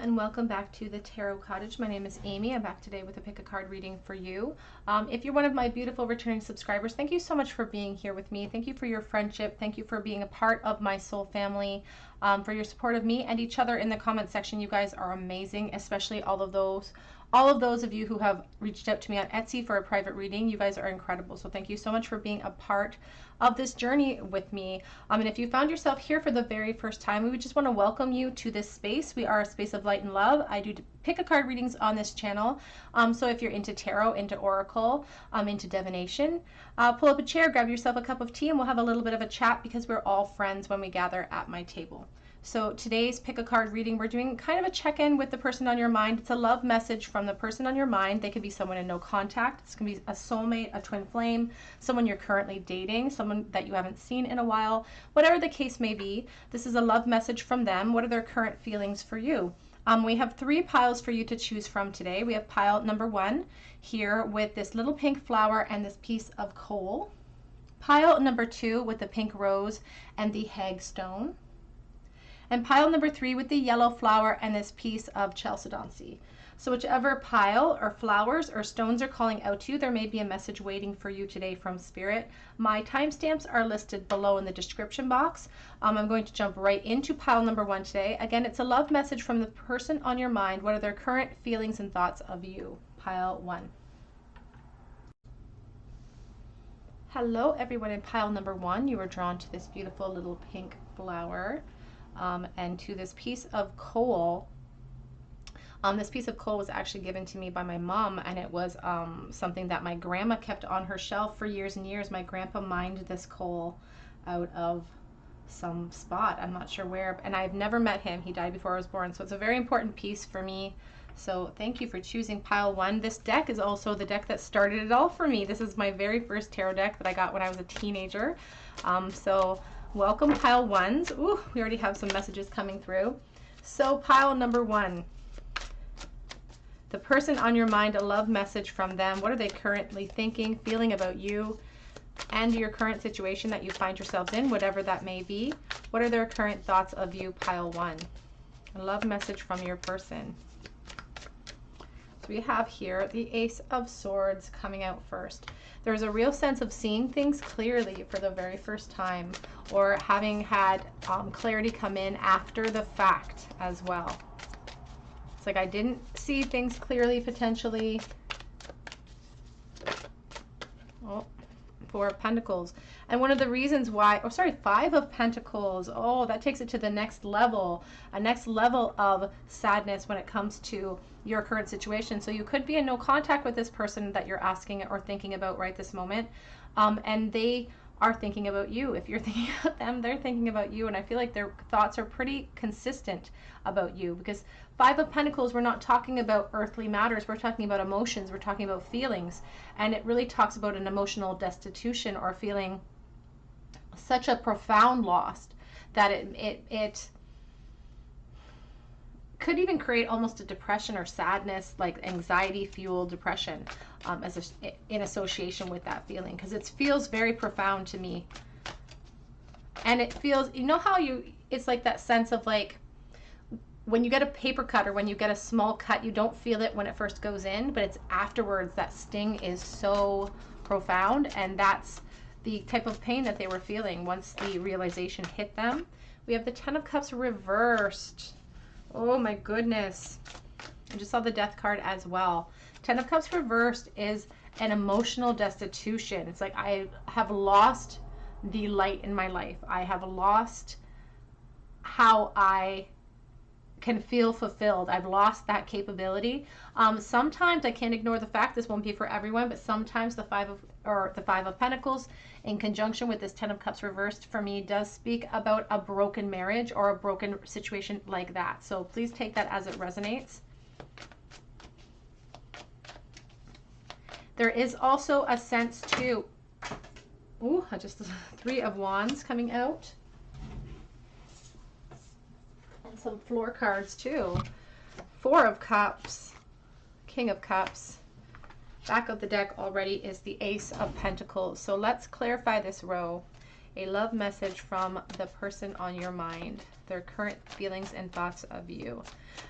and welcome back to the Tarot Cottage. My name is Amy. I'm back today with a pick a card reading for you. If you're one of my beautiful returning subscribers, thank you so much for being here with me. Thank you for your friendship. Thank you for being a part of my soul family, for your support of me and each other in the comment section. You guys are amazing, especially all of those of you who have reached out to me on Etsy for a private reading. You guys are incredible. So thank you so much for being a part of this journey with me. And if you found yourself here for the very first time, we would just want to welcome you to this space. We are a space of light and love. I do pick a card readings on this channel. So if you're into tarot, into oracle, into divination, pull up a chair, grab yourself a cup of tea, and we'll have a little bit of a chat because we're all friends when we gather at my table. So today's pick a card reading, we're doing kind of a check-in with the person on your mind. It's a love message from the person on your mind. They could be someone in no contact. It's going to be a soulmate, a twin flame, someone you're currently dating, someone that you haven't seen in a while. Whatever the case may be, this is a love message from them. What are their current feelings for you? We have 3 piles for you to choose from today. We have pile number 1 here with this little pink flower and this piece of coal. Pile number 2 with the pink rose and the hagstone. And pile number 3 with the yellow flower and this piece of chalcedony. So whichever pile or flowers or stones are calling out to you, there may be a message waiting for you today from Spirit. My timestamps are listed below in the description box. I'm going to jump right into pile number 1 today. Again, it's a love message from the person on your mind. What are their current feelings and thoughts of you? Pile 1. Hello everyone in pile number 1. You were drawn to this beautiful little pink flower. And to this piece of coal. This piece of coal was actually given to me by my mom, and it was something that my grandma kept on her shelf for years and years. My grandpa mined this coal out of some spot, I'm not sure where, and I've never met him. He died before I was born, so it's a very important piece for me. So thank you for choosing pile 1. This deck is also the deck that started it all for me. This is my very first tarot deck that I got when I was a teenager. So welcome pile 1s. Ooh, we already have some messages coming through. So pile number 1. The person on your mind, a love message from them. What are they currently thinking, feeling about you and your current situation that you find yourselves in, whatever that may be? What are their current thoughts of you, pile 1? A love message from your person. So we have here the Ace of Swords coming out first. There's a real sense of seeing things clearly for the very first time, or having had clarity come in after the fact as well. It's like I didn't see things clearly potentially. Oh, 4 of Pentacles. And one of the reasons why, 5 of Pentacles. Oh, that takes it to the next level. A next level of sadness when it comes to your current situation. So you could be in no contact with this person that you're asking or thinking about right this moment. And they are thinking about you. If you're thinking about them, they're thinking about you. And I feel like their thoughts are pretty consistent about you, because 5 of Pentacles, we're not talking about earthly matters. We're talking about emotions. We're talking about feelings. And it really talks about an emotional destitution or feeling such a profound loss that it could even create almost a depression or sadness, like anxiety fueled depression, in association with that feeling, because it feels very profound to me. And it feels, you know how it's like that sense of like when you get a paper cut or when you get a small cut, you don't feel it when it first goes in, but it's afterwards that sting is so profound. And that's the type of pain that they were feeling once the realization hit them. We have the 10 of Cups reversed. Oh my goodness. I just saw the Death card as well. 10 of Cups reversed is an emotional destitution. It's like I have lost the light in my life. I have lost how I can feel fulfilled. I've lost that capability. Sometimes I can't ignore the fact this won't be for everyone, but sometimes the 5 of Pentacles in conjunction with this 10 of Cups reversed for me does speak about a broken marriage or a broken situation like that. So please take that as it resonates. There is also a sense too. Ooh, just 3 of Wands coming out. And some floor cards too. 4 of Cups, King of Cups. Back of the deck already is the Ace of Pentacles. So let's clarify this row. A love message from the person on your mind, their current feelings and thoughts of you.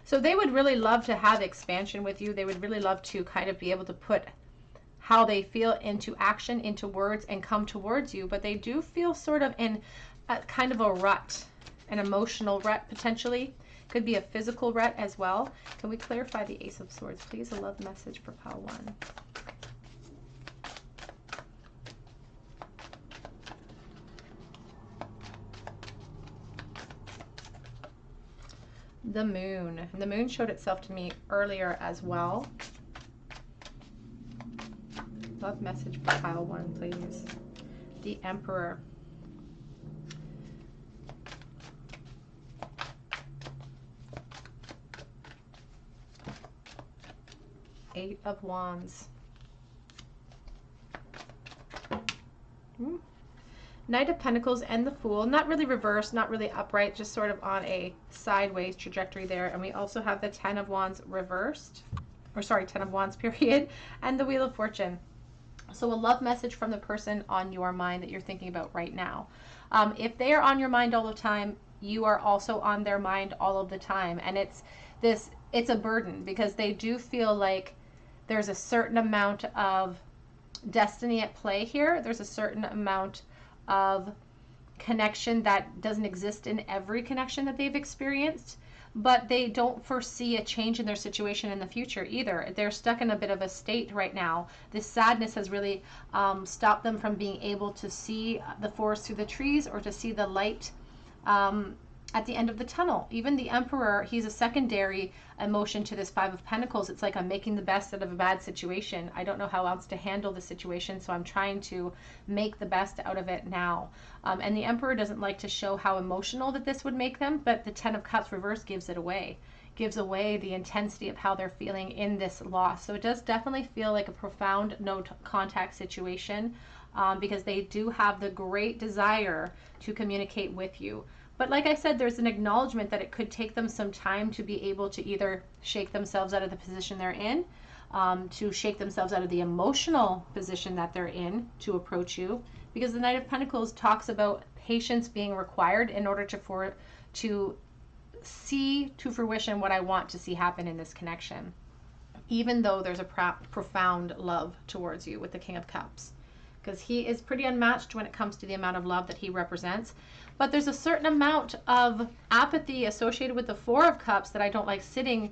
So they would really love to have expansion with you. They would really love to kind of be able to put how they feel into action, into words, and come towards you. But they do feel sort of in a kind of a rut, an emotional rut potentially. Could be a physical rut as well. Can we clarify the Ace of Swords, please? A love message for pile 1. The Moon. The Moon showed itself to me earlier as well. Love message for pile 1, please. The Emperor. Eight of Wands. Knight of Pentacles and the Fool. Not really reversed, not really upright, just sort of on a sideways trajectory there. And we also have the 10 of Wands reversed, or sorry, 10 of Wands period, and the Wheel of Fortune. So a love message from the person on your mind that you're thinking about right now. If they are on your mind all the time, you are also on their mind all of the time. And it's a burden, because they do feel like there's a certain amount of destiny at play here. There's a certain amount of connection that doesn't exist in every connection that they've experienced, but they don't foresee a change in their situation in the future either. They're stuck in a bit of a state right now. This sadness has really stopped them from being able to see the forest through the trees, or to see the light at the end of the tunnel. Even the Emperor, he's a secondary emotion to this 5 of Pentacles. It's like I'm making the best out of a bad situation. I don't know how else to handle the situation, so I'm trying to make the best out of it now. And the Emperor doesn't like to show how emotional that this would make them, but the 10 of Cups reverse gives it away. Gives away the intensity of how they're feeling in this loss. So it does definitely feel like a profound no contact situation, because they do have the great desire to communicate with you. But like I said, there's an acknowledgement that it could take them some time to be able to either shake themselves out of the position they're in, to shake themselves out of the emotional position that they're in to approach you. Because the Knight of Pentacles talks about patience being required in order to see to fruition what I want to see happen in this connection. Even though there's a profound love towards you with the King of Cups. Because he is pretty unmatched when it comes to the amount of love that he represents. But there's a certain amount of apathy associated with the 4 of Cups that I don't like seeing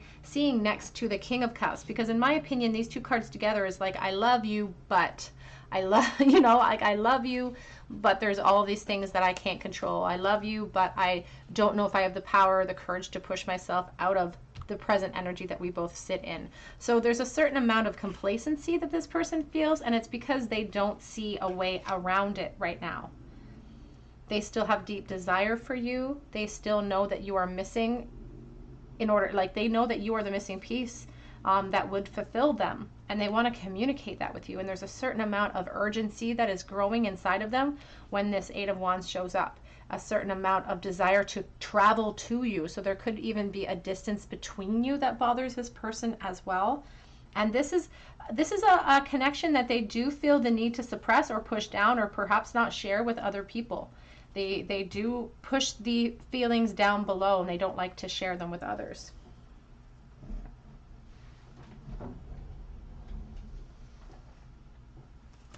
next to the King of Cups. Because in my opinion, these two cards together is like, I love you, but I love, like I love you, but there's all of these things that I can't control. I love you, but I don't know if I have the power or the courage to push myself out of the present energy that we both sit in. So there's a certain amount of complacency that this person feels, and it's because they don't see a way around it right now. They still have deep desire for you. They still know that you are missing they know that you are the missing piece that would fulfill them, and they want to communicate that with you. And there's a certain amount of urgency that is growing inside of them when this 8 of Wands shows up. A certain amount of desire to travel to you. So there could even be a distance between you that bothers this person as well. And this is a connection that they do feel the need to suppress or push down, or perhaps not share with other people. They do push the feelings down below, and they don't like to share them with others.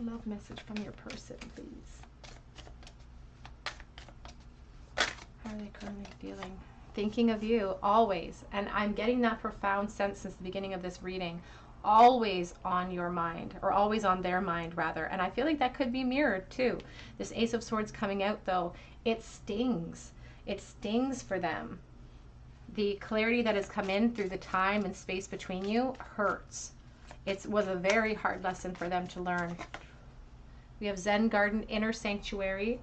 Love message from your person, please. How are they currently feeling? Thinking of you, always. And I'm getting that profound sense since the beginning of this reading. Always on your mind, or always on their mind, rather. And I feel like that could be mirrored, too. This Ace of Swords coming out, though, it stings. It stings for them. The clarity that has come in through the time and space between you hurts. It was a very hard lesson for them to learn. We have Zen Garden, Inner Sanctuary.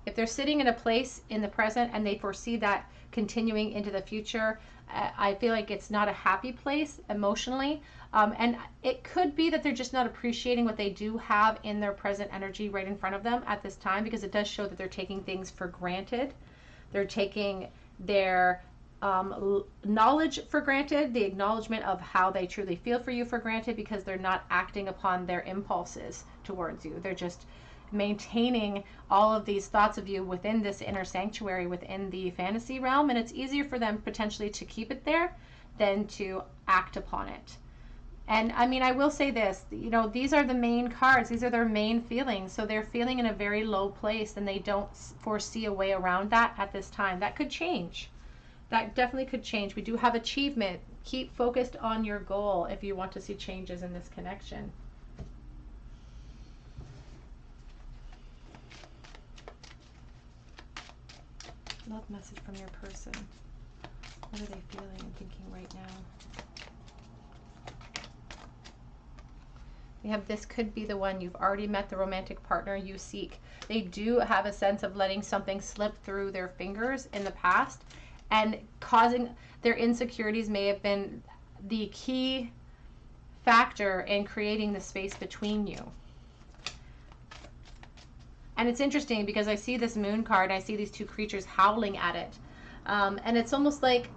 If they're sitting in a place in the present and they foresee that continuing into the future, I feel like it's not a happy place emotionally. And it could be that they're just not appreciating what they do have in their present energy right in front of them at this time, because it does show that they're taking things for granted. They're taking their knowledge for granted, the acknowledgement of how they truly feel for you for granted, because they're not acting upon their impulses towards you. They're just maintaining all of these thoughts of you within this inner sanctuary, within the fantasy realm, and it's easier for them potentially to keep it there than to act upon it. And I mean, I will say this, you know, these are the main cards. These are their main feelings. So they're feeling in a very low place, and they don't foresee a way around that at this time. That could change. That definitely could change. We do have achievement. Keep focused on your goal if you want to see changes in this connection. Love message from your person. What are they feeling and thinking right now? We have this could be the one. You've already met the romantic partner you seek. They do have a sense of letting something slip through their fingers in the past, and causing their insecurities may have been the key factor in creating the space between you. And it's interesting because I see this moon card, I see these two creatures howling at it. And it's almost like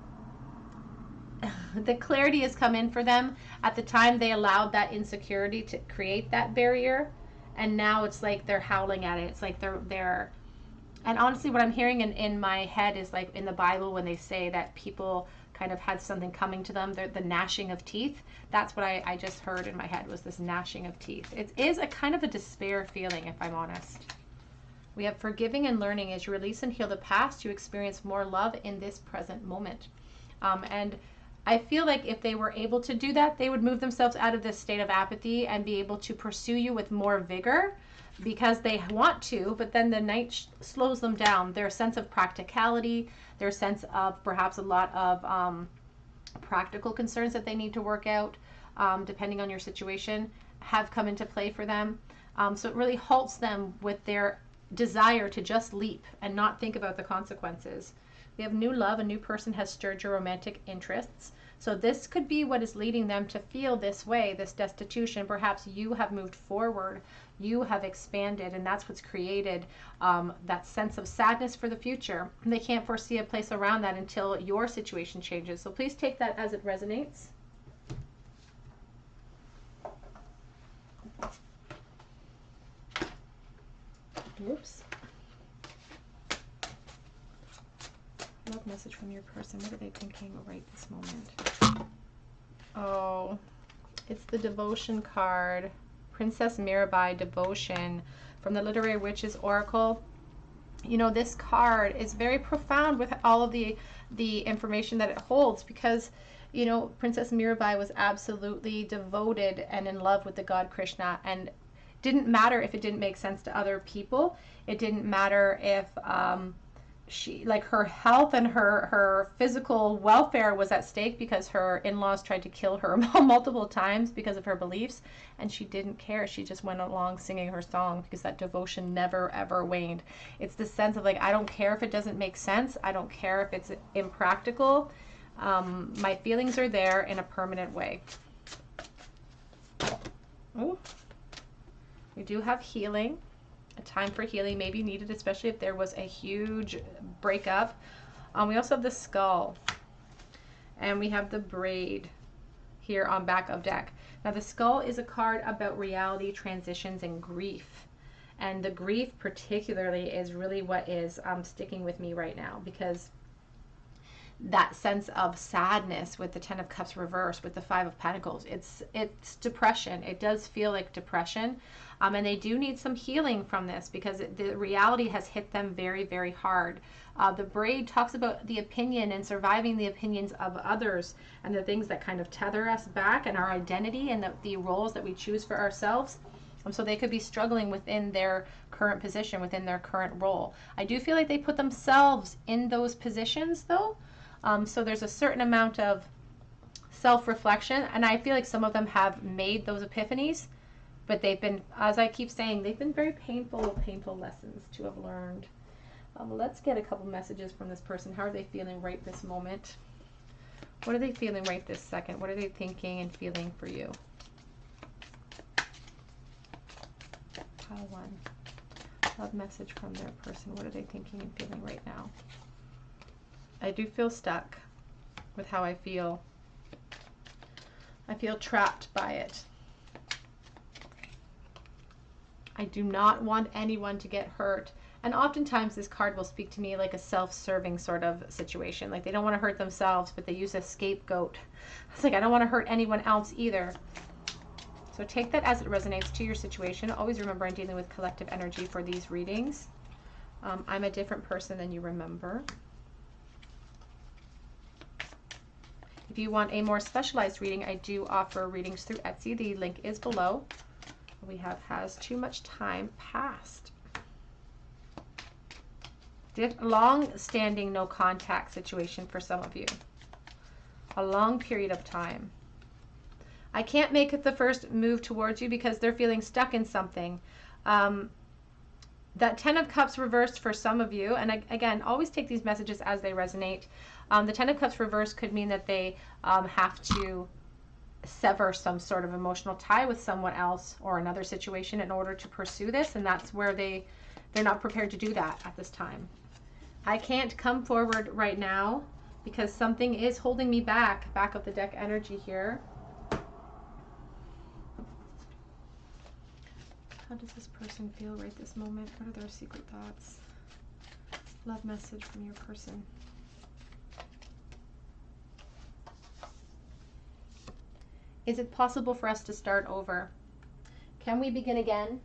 the clarity has come in for them at the time they allowed that insecurity to create that barrier, and now it's like they're howling at it. It's like they're and honestly, what I'm hearing in my head is like in the Bible when they say that people kind of had something coming to them, the gnashing of teeth. That's what I just heard in my head, was this gnashing of teeth. It is a kind of a despair feeling, if I'm honest. We have forgiving and learning. As you release and heal the past, you experience more love in this present moment. And I feel like if they were able to do that, they would move themselves out of this state of apathy and be able to pursue you with more vigor because they want to, but then the night slows them down. Their sense of practicality, their sense of perhaps a lot of practical concerns that they need to work out, depending on your situation, have come into play for them. So it really halts them with their desire to just leap and not think about the consequences. We have new love. A new person has stirred your romantic interests. So this could be what is leading them to feel this way, this destitution. Perhaps you have moved forward, you have expanded, and that's what's created that sense of sadness for the future. They can't foresee a place around that until your situation changes. So please take that as it resonates. Oops. Love message from your person. What are they thinking right this moment? Oh, it's the devotion card. Princess Mirabai, devotion, from the Literary Witches Oracle. You know, this card is very profound with all of the information that it holds, because, you know, Princess Mirabai was absolutely devoted and in love with the god Krishna, and didn't matter if it didn't make sense to other people. It didn't matter if she, like, her health and her physical welfare was at stake because her in-laws tried to kill her multiple times because of her beliefs, and she didn't care. She just went along singing her song because that devotion never ever waned. It's the sense of like, I don't care if it doesn't make sense. I don't care if it's impractical. My feelings are there in a permanent way. Oh, we do have healing. A time for healing may be needed, especially if there was a huge breakup. We also have the skull, and we have the braid here on back of deck. Now the skull is a card about reality, transitions, and grief, and the grief particularly is really what is sticking with me right now, because that sense of sadness with the Ten of Cups reversed, with the Five of Pentacles, it's depression. It does feel like depression, and they do need some healing from this because the reality has hit them very, very hard. The braid talks about the opinion and surviving the opinions of others, and the things that kind of tether us back, and our identity, and the roles that we choose for ourselves. So they could be struggling within their current position, within their current role. I do feel like they put themselves in those positions though. So there's a certain amount of self-reflection, and I feel like some of them have made those epiphanies, but they've been, as I keep saying, they've been very painful lessons to have learned. Let's get a couple messages from this person. How are they feeling right this moment? What are they feeling right this second? What are they thinking and feeling for you? Pile one. Love message from their person. What are they thinking and feeling right now? I do feel stuck with how I feel. I feel trapped by it. I do not want anyone to get hurt. And oftentimes this card will speak to me like a self-serving sort of situation. Like they don't want to hurt themselves, but they use a scapegoat. It's like, I don't want to hurt anyone else either. So take that as it resonates to your situation. Always remember, I'm dealing with collective energy for these readings. I'm a different person than you remember. If you want a more specialized reading, I do offer readings through Etsy. The link is below. We have has too much time passed. Long-standing no contact situation for some of you. A long period of time. I can't make it the first move towards you because they're feeling stuck in something. That Ten of Cups reversed for some of you, and again, always take these messages as they resonate. The Ten of Cups reversed could mean that they have to sever some sort of emotional tie with someone else or another situation in order to pursue this, and that's where they're not prepared to do that at this time. I can't come forward right now because something is holding me back. Back of the deck energy here. How does this person feel right this moment? What are their secret thoughts? Love message from your person. Is it possible for us to start over? Can we begin again?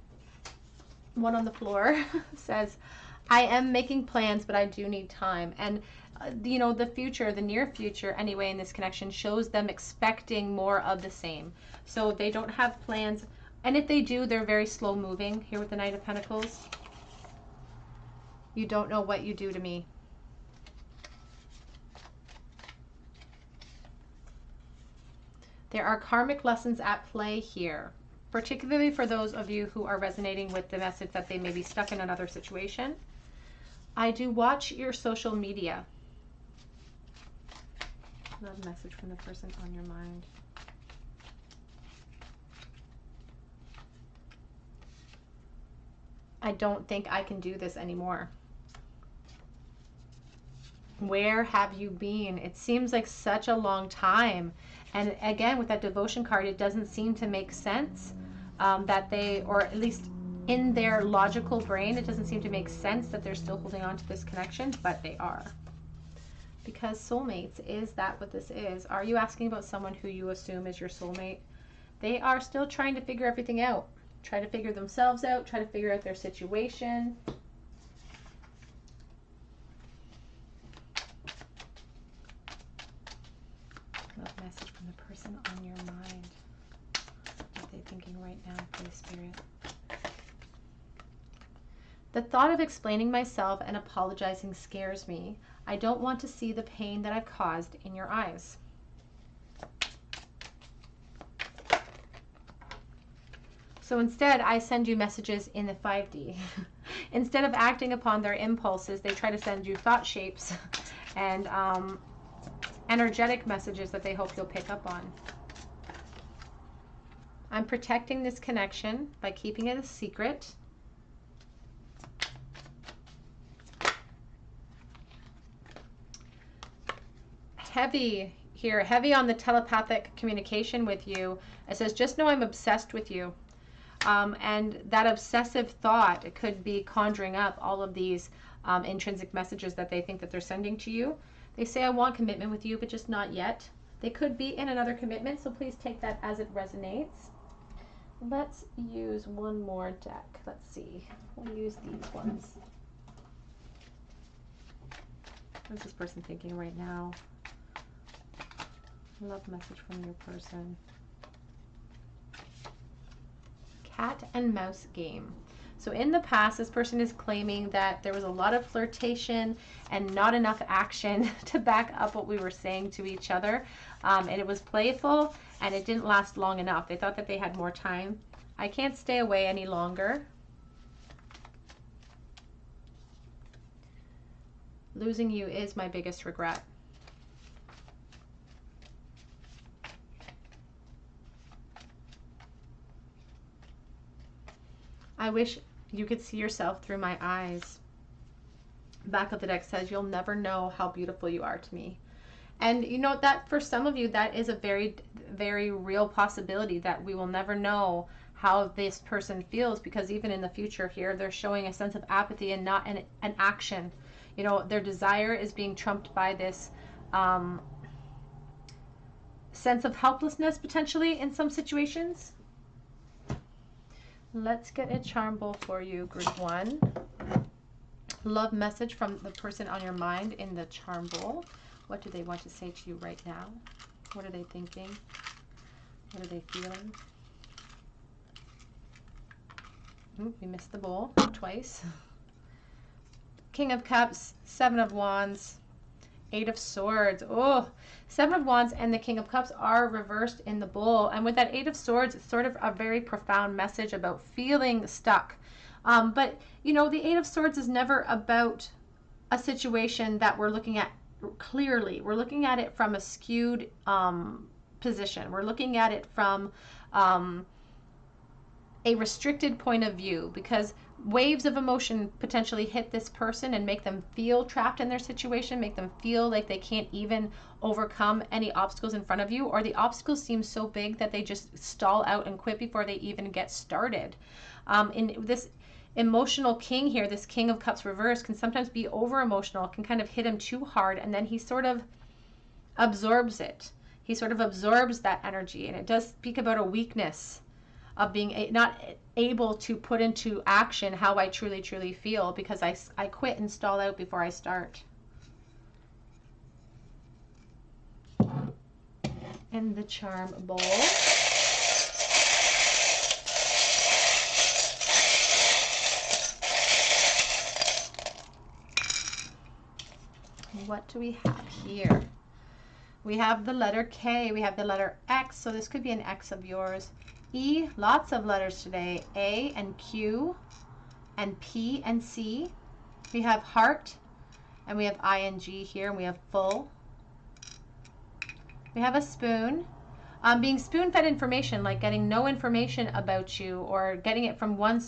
One on the floor says, I am making plans, but I do need time. And, you know, the future, the near future anyway, in this connection shows them expecting more of the same. So they don't have plans. And if they do, they're very slow moving here with the Knight of Pentacles. You don't know what you do to me. There are karmic lessons at play here, particularly for those of you who are resonating with the message that they may be stuck in another situation. I do watch your social media. Love message from the person on your mind. I don't think I can do this anymore. Where have you been? It seems like such a long time. And again, with that devotion card, it doesn't seem to make sense that they, or at least in their logical brain, it doesn't seem to make sense that they're still holding on to this connection, but they are. Because soulmates, is that what this is? Are you asking about someone who you assume is your soulmate? They are still trying to figure everything out. Try to figure themselves out, try to figure out their situation. Love message from the person on your mind. What are they thinking right now, please, Spirit? The thought of explaining myself and apologizing scares me. I don't want to see the pain that I've caused in your eyes. So instead, I send you messages in the 5D. Instead of acting upon their impulses, they try to send you thought shapes and energetic messages that they hope you'll pick up on. I'm protecting this connection by keeping it a secret. Heavy here, heavy on the telepathic communication with you. It says, just know I'm obsessed with you. And that obsessive thought, it could be conjuring up all of these intrinsic messages that they think that they're sending to you. They say, I want commitment with you, but just not yet. They could be in another commitment, so please take that as it resonates. Let's use one more deck. Let's see. We'll use these ones. What is this person thinking right now? Love message from your person. Cat and mouse game. So in the past, this person is claiming that there was a lot of flirtation and not enough action to back up what we were saying to each other. And it was playful and it didn't last long enough. They thought that they had more time. I can't stay away any longer. Losing you is my biggest regret. I wish you could see yourself through my eyes. Back of the deck says, you'll never know how beautiful you are to me. And you know that for some of you, that is a very, very real possibility, that we will never know how this person feels, because even in the future here, they're showing a sense of apathy and not an action. You know, their desire is being trumped by this sense of helplessness, potentially, in some situations. Let's get a charm bowl for you, group 1. Love message from the person on your mind in the charm bowl. What do they want to say to you right now? What are they thinking? What are they feeling? Ooh, we missed the bowl twice. King of Cups, 7 of Wands, 8 of Swords. Oh, 7 of Wands and the King of Cups are reversed in the bowl. And with that 8 of Swords, it's sort of a very profound message about feeling stuck. But, you know, the 8 of Swords is never about a situation that we're looking at clearly. We're looking at it from a skewed position. We're looking at it from a restricted point of view, because waves of emotion potentially hit this person and make them feel trapped in their situation, make them feel like they can't even overcome any obstacles in front of you, or the obstacles seem so big that they just stall out and quit before they even get started. In this emotional king here, this King of Cups reverse can sometimes be over emotional, can kind of hit him too hard, and then he sort of absorbs it. He sort of absorbs that energy, and it does speak about a weakness of being not able to put into action how I truly feel, because I quit and stall out before I start. And the charm bowl. What do we have here? We have the letter K, we have the letter X, so this could be an X of yours. E, lots of letters today. A and Q and P and C. We have heart, and we have ing here, and we have full. We have a spoon. Being spoon-fed information, like getting no information about you or getting it from one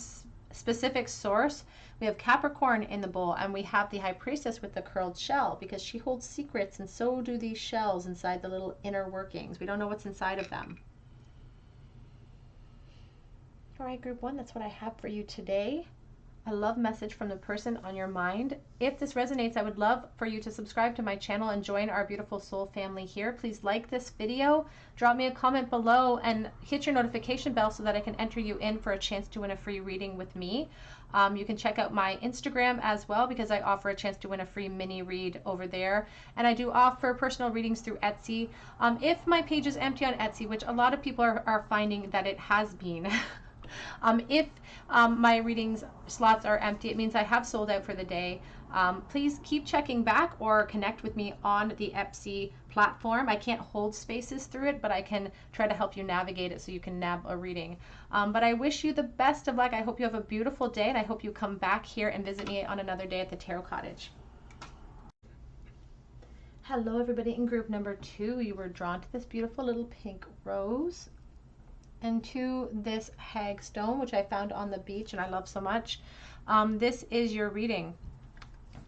specific source. We have Capricorn in the bowl, and we have the High Priestess with the curled shell, because she holds secrets, and so do these shells inside the little inner workings. We don't know what's inside of them. All right, group 1, that's what I have for you today. A love message from the person on your mind. If this resonates, I would love for you to subscribe to my channel and join our beautiful soul family here. Please like this video, drop me a comment below, and hit your notification bell so that I can enter you in for a chance to win a free reading with me. You can check out my Instagram as well, because I offer a chance to win a free mini read over there. And I do offer personal readings through Etsy. If my page is empty on Etsy, which a lot of people are finding that it has been, if my readings slots are empty, it means I have sold out for the day. Please keep checking back or connect with me on the Etsy platform. I can't hold spaces through it, but I can try to help you navigate it so you can nab a reading. But I wish you the best of luck. I hope you have a beautiful day, and I hope you come back here and visit me on another day at the Tarot Cottage. Hello everybody. In group number 2, you were drawn to this beautiful little pink rose and to this hag stone, which I found on the beach and I love so much. This is your reading.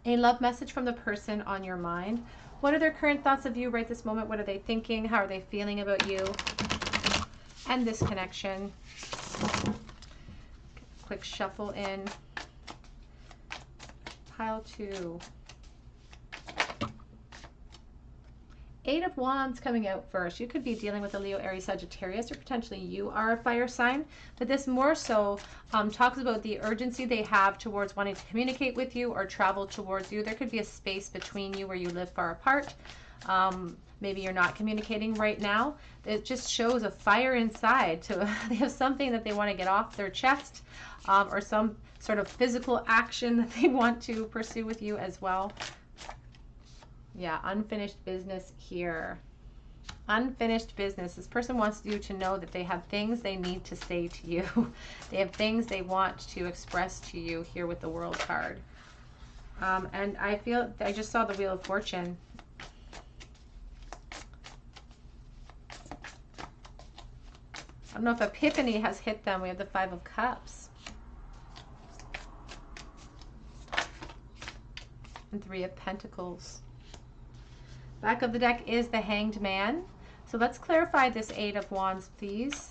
A love message from the person on your mind. What are their current thoughts of you right this moment? What are they thinking? How are they feeling about you and this connection? Quick shuffle in. Pile 2. 8 of Wands coming out first. You could be dealing with a Leo, Aries, Sagittarius, or potentially you are a fire sign. But this more so talks about the urgency they have towards wanting to communicate with you or travel towards you. There could be a space between you where you live far apart. Maybe you're not communicating right now. It just shows a fire inside. They have something that they want to get off their chest, or some sort of physical action that they want to pursue with you as well. Yeah, unfinished business here. Unfinished business. This person wants you to know that they have things they need to say to you. They have things they want to express to you here with the World card. And I feel, I just saw the Wheel of Fortune. I don't know if Epiphany has hit them. We have the 5 of Cups. And 3 of Pentacles. Back of the deck is the Hanged Man. So let's clarify this 8 of Wands, please.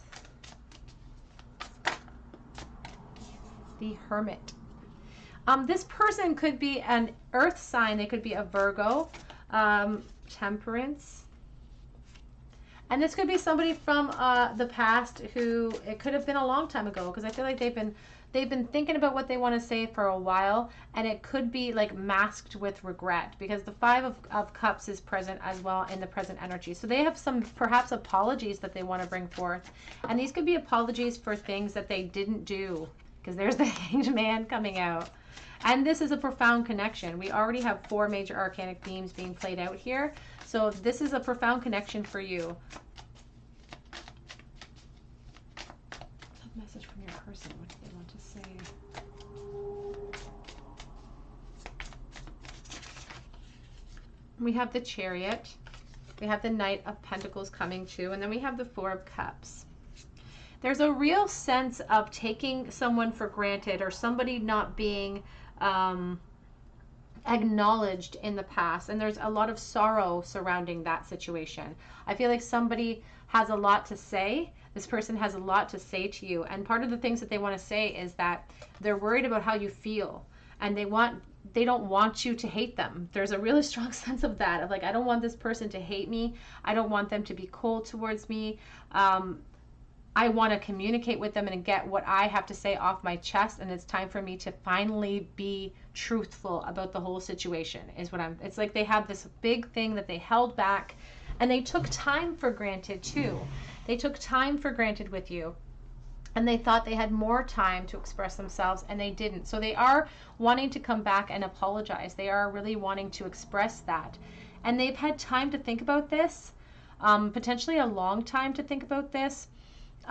the Hermit. This person could be an earth sign. They could be a Virgo, Temperance. And this could be somebody from the past who, it could have been a long time ago, because I feel like they've been thinking about what they want to say for a while, and it could be like masked with regret, because the Five of Cups is present as well in the present energy. So they have some perhaps apologies that they want to bring forth, and these could be apologies for things that they didn't do, because there's the Hanged Man coming out. And this is a profound connection. We already have 4 major arcanic themes being played out here. So this is a profound connection for you. A message from your person. What do they want to say? We have the Chariot. We have the Knight of Pentacles coming too. And then we have the Four of Cups. There's a real sense of taking someone for granted, or somebody not being acknowledged in the past, and there's a lot of sorrow surrounding that situation. I feel like somebody has a lot to say. This person has a lot to say to you, and part of the things that they want to say is that they're worried about how you feel, and they don't want you to hate them. There's a really strong sense of that, of like, I don't want this person to hate me. I don't want them to be cold towards me. I want to communicate with them and get what I have to say off my chest, and it's time for me to finally be truthful about the whole situation, is what it's like they have this big thing that they held back, and they took time for granted too. They took time for granted with you, and they thought they had more time to express themselves, and they didn't. So they are wanting to come back and apologize. They are really wanting to express that, and they've had time to think about this, potentially a long time to think about this.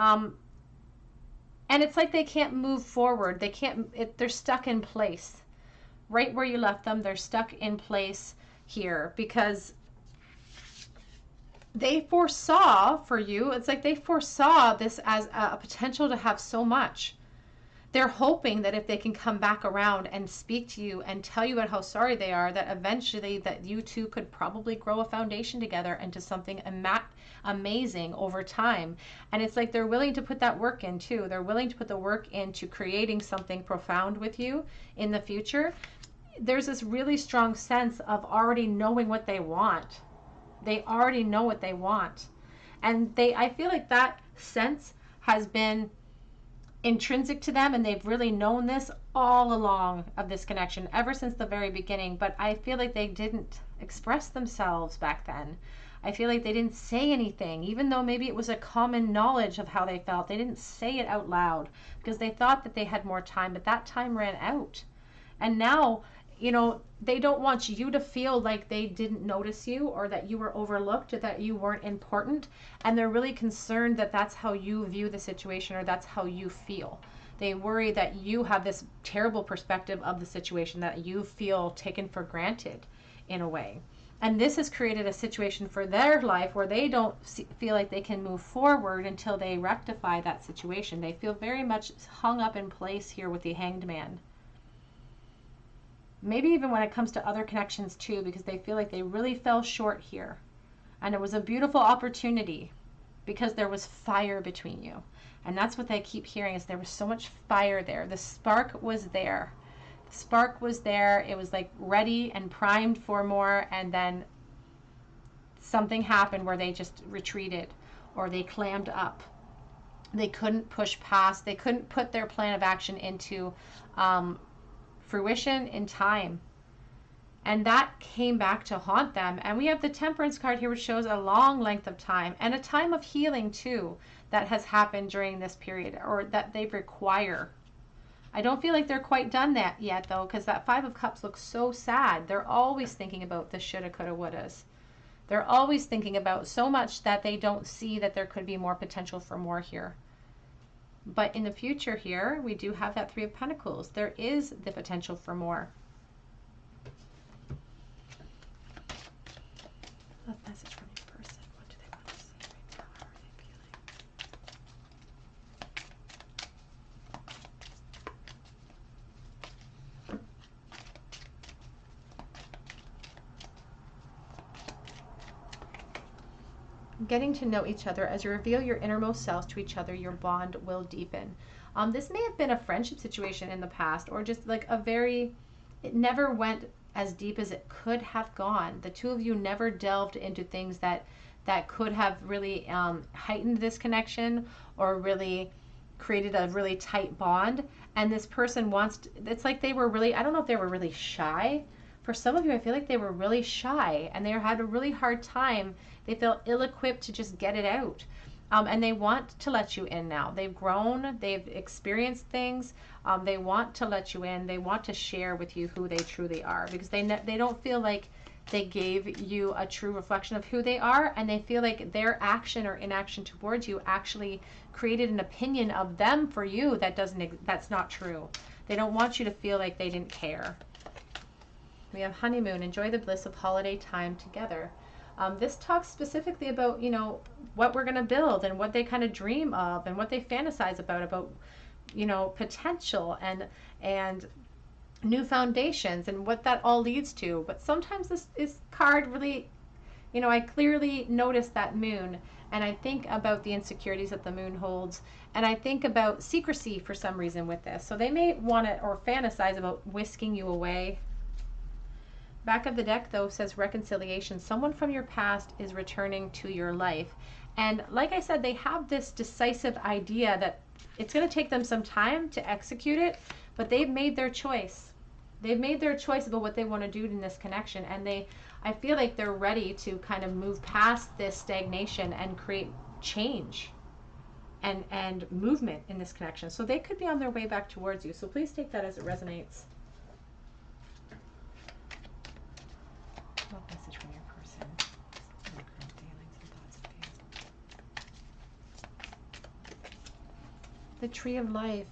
And it's like they can't move forward. They can't, they're stuck in place. Right where you left them, they're stuck in place here, because they foresaw for you, it's like they foresaw this as a potential to have so much. They're hoping that if they can come back around and speak to you and tell you about how sorry they are, that eventually that you two could probably grow a foundation together into something amazing over time. And it's like they're willing to put that work in too. They're willing to put the work into creating something profound with you in the future. There's this really strong sense of already knowing what they want. They already know what they want. And I feel like that sense has been intrinsic to them, and they've really known this all along of this connection ever since the very beginning. But I feel like they didn't express themselves back then. I feel like they didn't say anything, even though maybe it was a common knowledge of how they felt. They didn't say it out loud because they thought that they had more time, but that time ran out. And now, you know, they don't want you to feel like they didn't notice you, or that you were overlooked, or that you weren't important. And they're really concerned that that's how you view the situation, or that's how you feel. They worry that you have this terrible perspective of the situation, that you feel taken for granted in a way. And this has created a situation for their life where they don't feel like they can move forward until they rectify that situation. They feel very much hung up in place here with the Hanged Man. Maybe even when it comes to other connections too, because they feel like they really fell short here. And it was a beautiful opportunity because there was fire between you. And that's what they keep hearing, is there was so much fire there. The spark was there. The spark was there. It was like ready and primed for more. And then something happened where they just retreated, or they clammed up. They couldn't push past. They couldn't put their plan of action into fruition in time, and that came back to haunt them. And we have the Temperance card here, which shows a long length of time, and a time of healing too that has happened during this period, or that they require. I don't feel like they're quite done that yet though, because that Five of Cups looks so sad. They're always thinking about the shoulda, coulda, wouldas. They're always thinking about so much that they don't see that there could be more potential for more here. But in the future here, we do have that Three of Pentacles. There is the potential for more. A message from your person. What do they want to say right now? How are they feeling? getting to know each other. As you reveal your innermost selves to each other, your bond will deepen. This may have been a friendship situation in the past, or just like it never went as deep as it could have gone. The two of you never delved into things that could have really heightened this connection, or really created a really tight bond. And this person it's like they were really, I don't know if they were really shy. For some of you, I feel like they were really shy and they had a really hard time. They felt ill-equipped to just get it out. And they want to let you in now. They've grown, they've experienced things. They want to let you in. They want to share with you who they truly are, because they don't feel like they gave you a true reflection of who they are, and they feel like their action or inaction towards you actually created an opinion of them for you that's not true. They don't want you to feel like they didn't care. We have honeymoon. Enjoy the bliss of holiday time together. This talks specifically about, you know, what we're going to build and what they kind of dream of and what they fantasize about, you know, potential and new foundations and what that all leads to. But sometimes this card really, you know, I clearly notice that moon, and I think about the insecurities that the moon holds, and I think about secrecy for some reason with this. So they may want to or fantasize about whisking you away. Back of the deck, though, says reconciliation. Someone from your past is returning to your life. And like I said, they have this decisive idea that it's going to take them some time to execute it, but they've made their choice. They've made their choice about what they want to do in this connection. And I feel like they're ready to kind of move past this stagnation and create change and movement in this connection. So they could be on their way back towards you. So please take that as it resonates. What message from your person? Their current feelings and thoughts of you. The tree of life.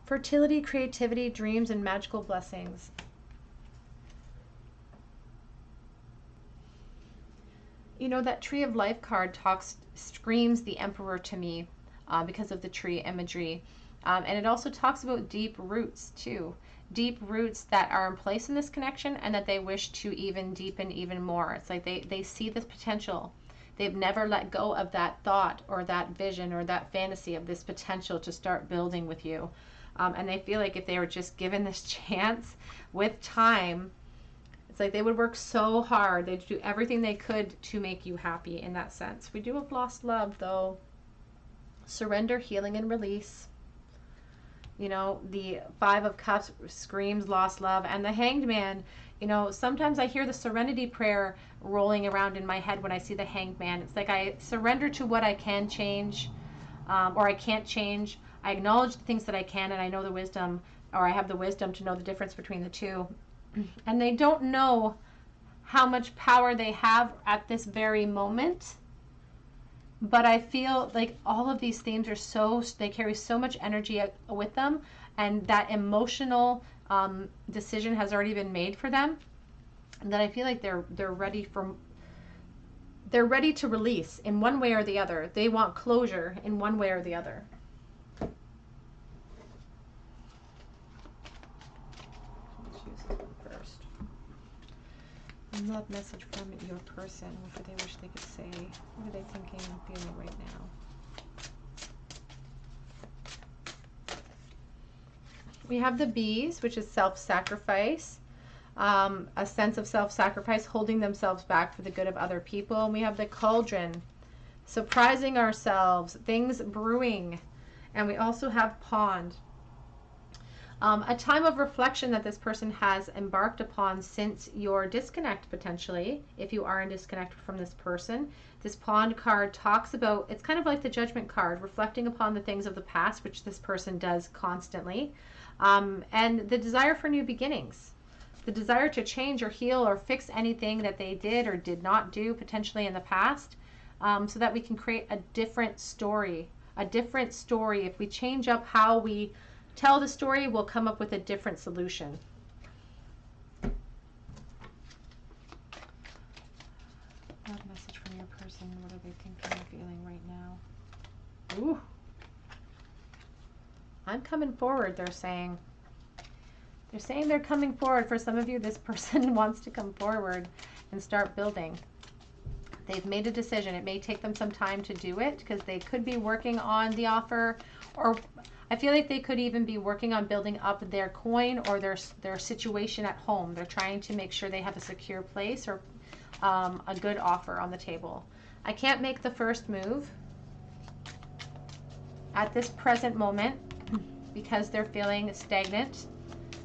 Fertility, creativity, dreams, and magical blessings. You know, that tree of life card screams the emperor to me because of the tree imagery. And it also talks about deep roots too. Deep roots that are in place in this connection and that they wish to even deepen even more. It's like they see this potential. They've never let go of that thought or that vision or that fantasy of this potential to start building with you. And they feel like if they were just given this chance with time, it's like they would work so hard. They'd do everything they could to make you happy in that sense. We do have lost love, though. Surrender, healing, and release. You know, the Five of Cups screams lost love. And the Hanged Man, you know, sometimes I hear the Serenity prayer rolling around in my head when I see the Hanged Man. It's like I surrender to what I can change or I can't change. I acknowledge the things that I can, and I know the wisdom, or I have the wisdom to know the difference between the two. And they don't know how much power they have at this very moment. But I feel like all of these themes they carry so much energy with them, and that emotional decision has already been made for them, that I feel like they're ready to release in one way or the other. They want closure in one way or the other. Let's use this one first. Love message from your person. What do they wish they could say? What are they thinking and feeling right now? We have the bees, which is self-sacrifice. A sense of self-sacrifice, holding themselves back for the good of other people. And we have the cauldron, surprising ourselves, things brewing. And we also have pond. A time of reflection that this person has embarked upon since your disconnect, potentially, if you are in disconnect from this person. This pond card talks about, it's kind of like the judgment card, reflecting upon the things of the past, which this person does constantly, and the desire for new beginnings. The desire to change or heal or fix anything that they did or did not do potentially in the past, so that we can create a different story. A different story. If we change up how we tell the story, we'll come up with a different solution. What message from your person? What are they thinking and feeling right now? Ooh. I'm coming forward, they're saying. They're saying they're coming forward. For some of you, this person wants to come forward and start building. They've made a decision. It may take them some time to do it because they could be working on the offer, or I feel like they could even be working on building up their coin or their situation at home. They're trying to make sure they have a secure place or a good offer on the table. I can't make the first move at this present moment because they're feeling stagnant,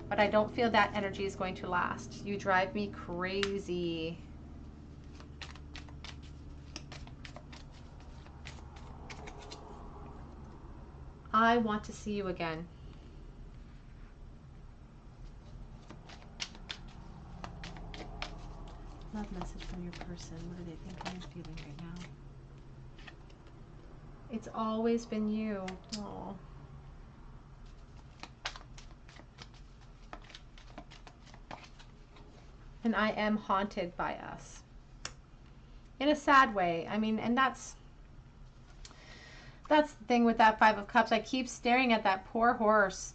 but I don't feel that energy is going to last. You drive me crazy. I want to see you again. Love message from your person. What are they thinking and feeling right now? It's always been you. Oh. And I am haunted by us. In a sad way. I mean, and that's the thing with that Five of Cups. I keep staring at that poor horse.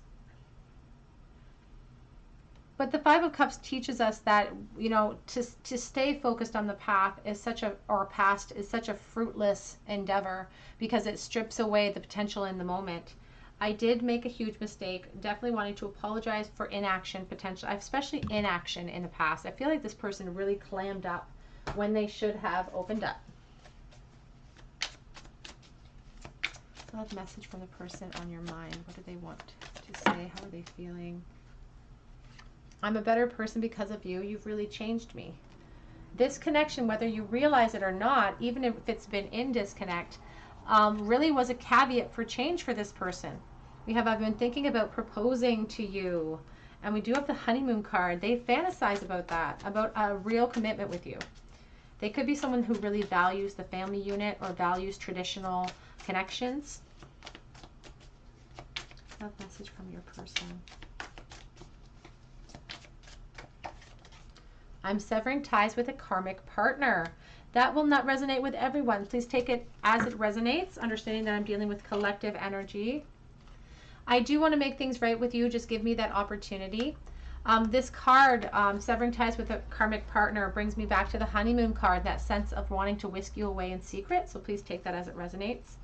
But the Five of Cups teaches us that, you know, to stay focused on the path is such a, or past is such a fruitless endeavor because it strips away the potential in the moment. I did make a huge mistake, definitely wanting to apologize for inaction potential, especially inaction in the past. I feel like this person really clammed up when they should have opened up. Love message from the person on your mind. What do they want to say? How are they feeling? I'm a better person because of you. You've really changed me. This connection, whether you realize it or not, even if it's been in disconnect, really was a caveat for change for this person. We have, I've been thinking about proposing to you. And we do have the honeymoon card. They fantasize about that, about a real commitment with you. They could be someone who really values the family unit or values traditional connections. Love message from your person. I'm severing ties with a karmic partner. That will not resonate with everyone. Please take it as it resonates, understanding that I'm dealing with collective energy. I do want to make things right with you. Just give me that opportunity. This card, severing ties with a karmic partner, brings me back to the honeymoon card, that sense of wanting to whisk you away in secret. So please take that as it resonates.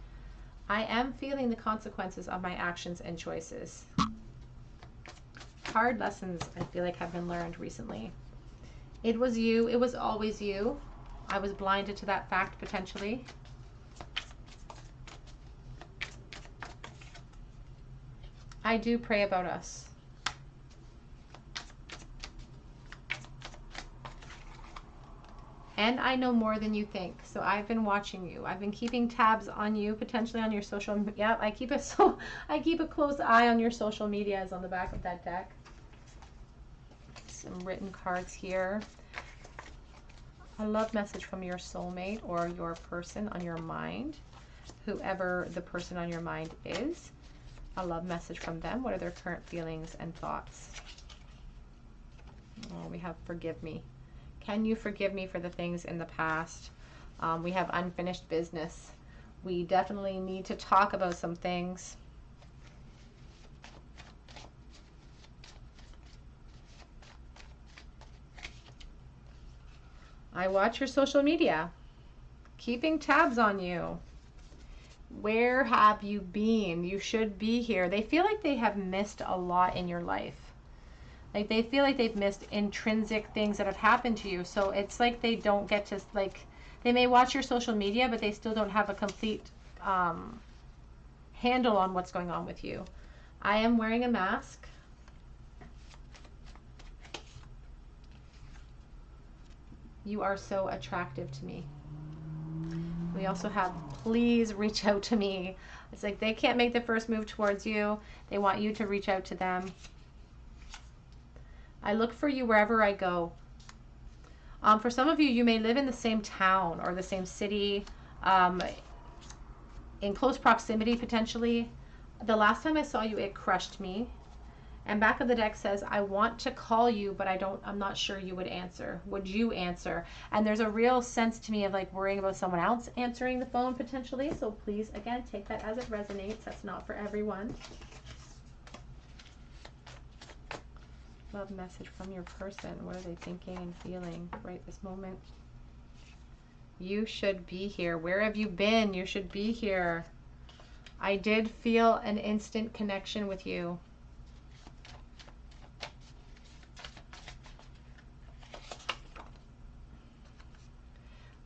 I am feeling the consequences of my actions and choices. Hard lessons, I feel like, have been learned recently. It was you. It was always you. I was blinded to that fact, potentially. I do pray about us. And I know more than you think. So I've been watching you. I've been keeping tabs on you, potentially on your social media. Yeah, I keep a close eye on your social medias on the back of that deck. Some written cards here. A love message from your soulmate or your person on your mind, whoever the person on your mind is. A love message from them. What are their current feelings and thoughts? Oh, we have forgive me. Can you forgive me for the things in the past? We have unfinished business. We definitely need to talk about some things. I watch your social media, keeping tabs on you. Where have you been? You should be here. They feel like they have missed a lot in your life. Like they feel like they've missed intrinsic things that have happened to you. So it's like they don't get to, like, they may watch your social media, but they still don't have a complete handle on what's going on with you. I am wearing a mask. You are so attractive to me. We also have, please reach out to me. It's like they can't make the first move towards you. They want you to reach out to them. I look for you wherever I go. For some of you, you may live in the same town or the same city, in close proximity potentially. The last time I saw you, it crushed me. And back of the deck says, I want to call you, but I'm not sure you would answer. Would you answer? And there's a real sense to me of like worrying about someone else answering the phone potentially. So please, again, take that as it resonates. That's not for everyone. Love message from your person. What are they thinking and feeling right this moment? You should be here. Where have you been? You should be here. I did feel an instant connection with you.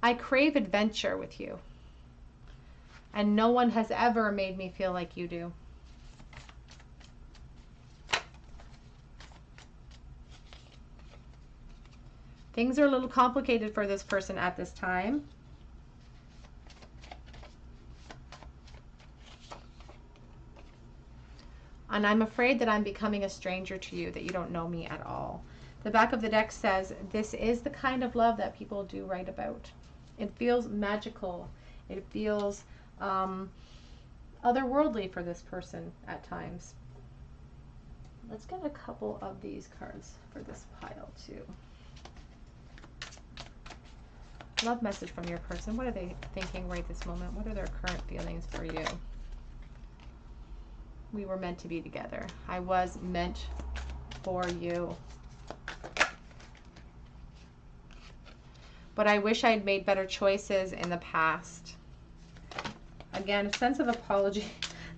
I crave adventure with you. And no one has ever made me feel like you do. Things are a little complicated for this person at this time. And I'm afraid that I'm becoming a stranger to you, that you don't know me at all. The back of the deck says, this is the kind of love that people do write about. It feels magical. It feels otherworldly for this person at times. Let's get a couple of these cards for this pile too. Love message from your person. What are they thinking right this moment? What are their current feelings for you? We were meant to be together. I was meant for you. But I wish I'd made better choices in the past. Again, a sense of apology.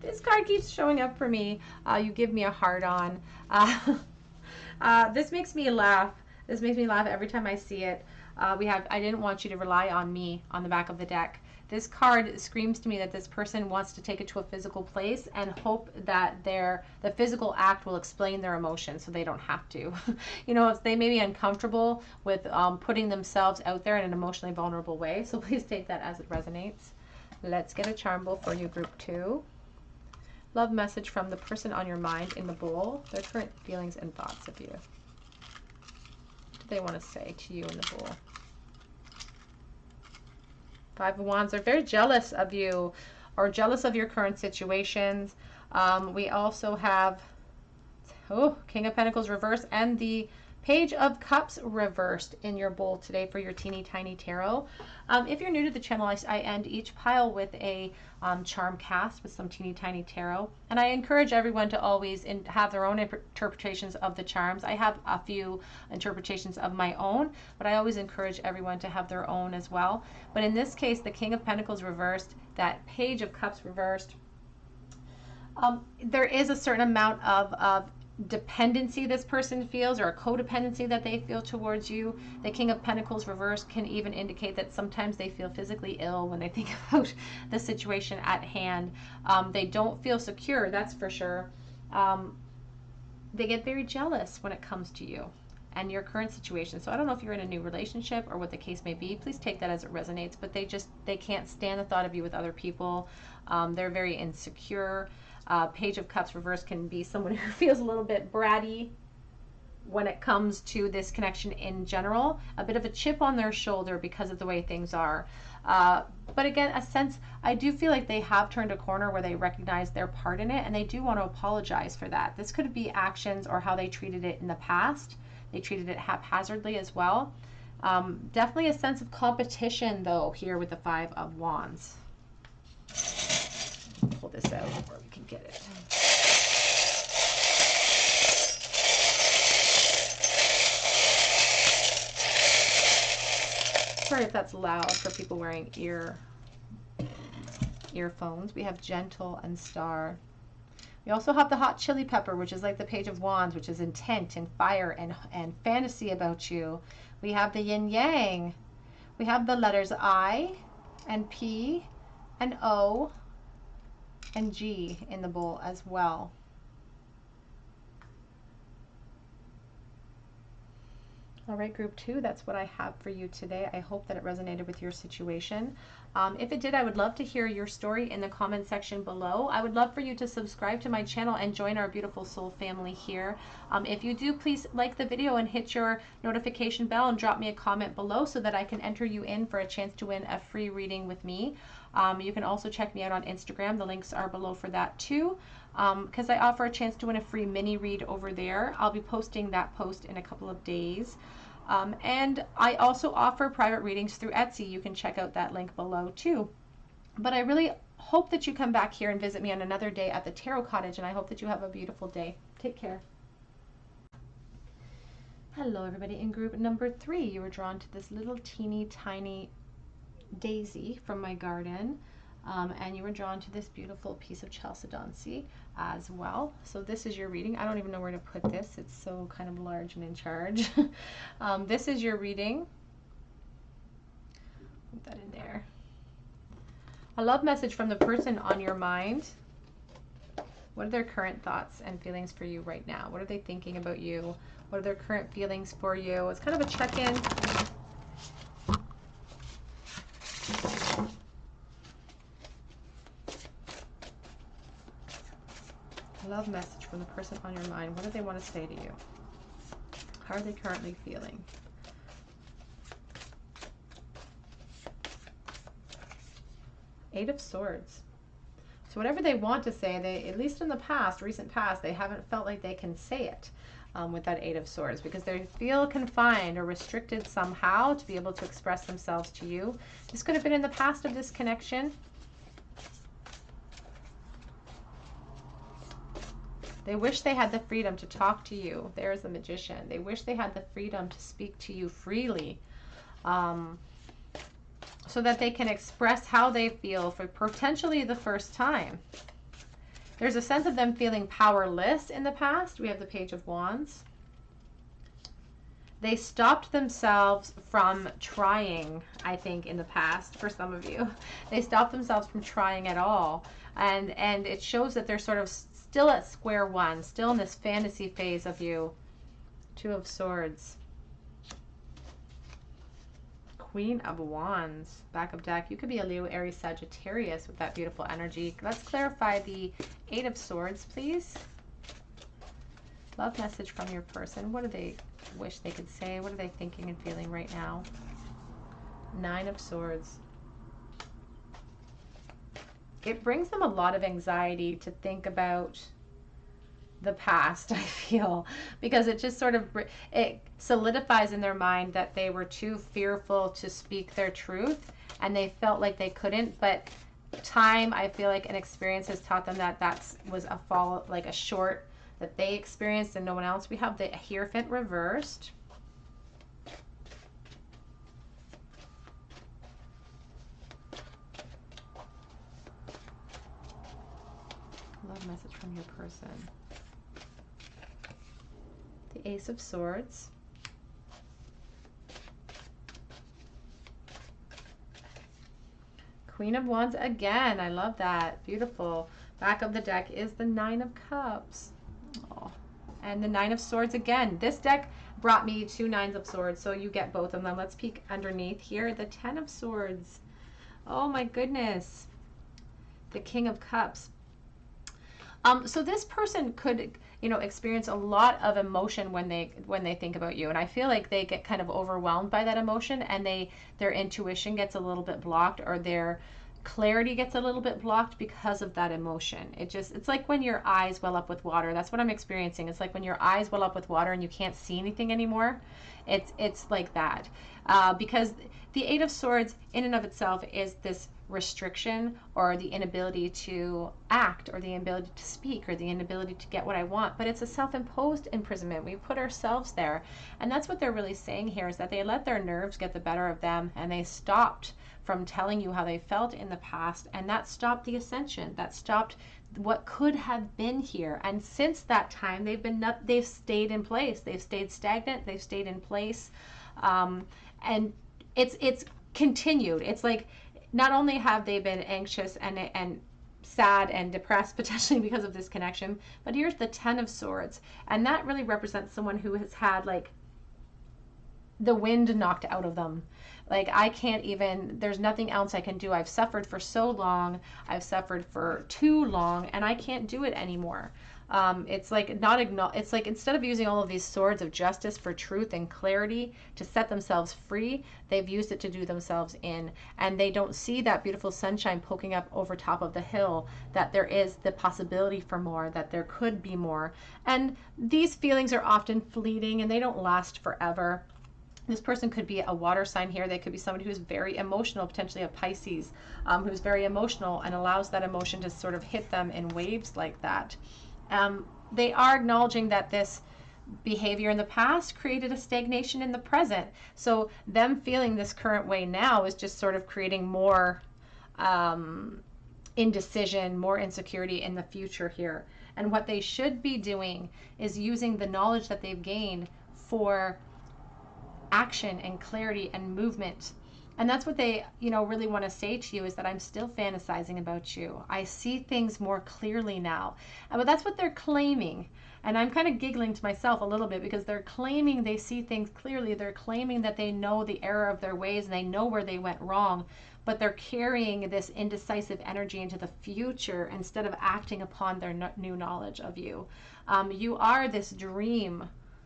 This card keeps showing up for me. You give me a heart on. This makes me laugh. This makes me laugh every time I see it. I didn't want you to rely on me on the back of the deck. This card screams to me that this person wants to take it to a physical place and hope that the physical act will explain their emotions so they don't have to. You know, they may be uncomfortable with putting themselves out there in an emotionally vulnerable way. So please take that as it resonates. Let's get a charm bowl for you, group 2. Love message from the person on your mind in the bowl. Their current feelings and thoughts of you. What do they want to say to you in the bowl? 5 of Wands. They're very jealous of you or jealous of your current situations. We also have King of Pentacles reversed and the Page of Cups reversed in your bowl today for your teeny tiny tarot. If you're new to the channel, I end each pile with a charm cast with some teeny tiny tarot. And I encourage everyone to always have their own interpretations of the charms. I have a few interpretations of my own, but I always encourage everyone to have their own as well. But in this case, the King of Pentacles reversed, that Page of Cups reversed. There is a certain amount of dependency this person feels, or a codependency that they feel towards you. The King of Pentacles reversed can even indicate that sometimes they feel physically ill when they think about the situation at hand. They don't feel secure, that's for sure. They get very jealous when it comes to you and your current situation. So I don't know if you're in a new relationship or what the case may be. Please take that as it resonates, but they can't stand the thought of you with other people. They're very insecure. Page of Cups reverse can be someone who feels a little bit bratty when it comes to this connection in general, a bit of a chip on their shoulder because of the way things are. But again, a sense, I do feel like they have turned a corner where they recognize their part in it and they do want to apologize for that. This could be actions or how they treated it in the past. They treated it haphazardly as well. Definitely a sense of competition though here with the 5 of Wands. Pull this out where we can get it. Sorry if that's loud for people wearing earphones. We have Gentle and Star. We also have the Hot Chili Pepper, which is like the Page of Wands, which is intent and fire and fantasy about you. We have the Yin Yang. We have the letters I and P and O and G in the bowl as well. All right, group 2, that's what I have for you today. I hope that it resonated with your situation. If it did, I would love to hear your story in the comment section below. I would love for you to subscribe to my channel and join our beautiful soul family here. If you do, please like the video and hit your notification bell and drop me a comment below so that I can enter you in for a chance to win a free reading with me. You can also check me out on Instagram. The links are below for that too, because I offer a chance to win a free mini read over there. I'll be posting that post in a couple of days. And I also offer private readings through Etsy. You can check out that link below too. But I really hope that you come back here and visit me on another day at the Tarot Cottage, and I hope that you have a beautiful day. Take care. Hello everybody. In group number 3, you were drawn to this little teeny tiny daisy from my garden. And you were drawn to this beautiful piece of chalcedony as well. So this is your reading. I don't even know where to put this. It's so kind of large and in charge. This is your reading. Put that in there. A love message from the person on your mind. What are their current thoughts and feelings for you right now? What are they thinking about you? What are their current feelings for you? It's kind of a check-in. Love message from the person on your mind. What do they want to say to you? How are they currently feeling? Eight of Swords. So whatever they want to say, they, at least in the past, recent past, they haven't felt like they can say it with that Eight of Swords, because they feel confined or restricted somehow to be able to express themselves to you. This could have been in the past of this connection. They wish they had the freedom to talk to you. There's the Magician. They wish they had the freedom to speak to you freely, so that they can express how they feel for potentially the first time. There's a sense of them feeling powerless in the past. We have the Page of Wands. They stopped themselves from trying, I think, in the past, for some of you. They stopped themselves from trying at all. And it shows that they're sort of still at square one, still in this fantasy phase of you. Two of Swords. Queen of Wands, back of deck. You could be a Leo, Aries, Sagittarius with that beautiful energy. Let's clarify the Eight of Swords, please. Love message from your person. What do they wish they could say? What are they thinking and feeling right now? Nine of Swords. It brings them a lot of anxiety to think about the past, I feel, because it just sort of, it solidifies in their mind that they were too fearful to speak their truth, and they felt like they couldn't. But time, I feel like, an experience has taught them that that was a fall, like a short that they experienced and no one else. We have the Hierophant reversed. Love message from your person. The Ace of Swords. Queen of Wands again. I love that. Beautiful. Back of the deck is the Nine of Cups. Oh. And the Nine of Swords again. This deck brought me two Nines of Swords, so you get both of them. Let's peek underneath here. The Ten of Swords. Oh my goodness. The King of Cups. So this person could, you know, experience a lot of emotion when they think about you, and I feel like they get kind of overwhelmed by that emotion, and their intuition gets a little bit blocked, or their clarity gets a little bit blocked because of that emotion. It's like when your eyes well up with water. That's what I'm experiencing. It's like when your eyes well up with water and you can't see anything anymore. It's like that, because the Eight of Swords in and of itself is this restriction, or the inability to act, or the inability to speak, or the inability to get what I want. But it's a self-imposed imprisonment. We put ourselves there, and that's what they're really saying here, is that they let their nerves get the better of them, and they stopped from telling you how they felt in the past, and that stopped the ascension. That stopped what could have been here. And since that time, they've stayed in place. They've stayed stagnant. They've stayed in place, and it's continued. It's like, not only have they been anxious and sad and depressed potentially because of this connection, but here's the Ten of Swords, and that really represents someone who has had like the wind knocked out of them. Like, I can't even, there's nothing else I can do. I've suffered for so long. I've suffered for too long, and I can't do it anymore. It's like it's like, instead of using all of these swords of justice for truth and clarity to set themselves free, they've used it to do themselves in, and they don't see that beautiful sunshine poking up over top of the hill, that there is the possibility for more, that there could be more. And these feelings are often fleeting, and they don't last forever. This person could be a water sign here. They could be somebody who's very emotional, potentially a Pisces, who's very emotional and allows that emotion to sort of hit them in waves like that. They are acknowledging that behavior in the past created a stagnation in the present. So them feeling this current way now is just sort of creating more indecision, more insecurity in the future here. And what they should be doing is using the knowledge that they've gained for action and clarity and movement. And that's what they, really want to say to you, is that I'm still fantasizing about you. I see things more clearly now. But that's what they're claiming. And I'm kind of giggling to myself a little bit, because they're claiming they see things clearly. They're claiming that they know the error of their ways and they know where they went wrong. But they're carrying this indecisive energy into the future instead of acting upon their new knowledge of you. You are this dream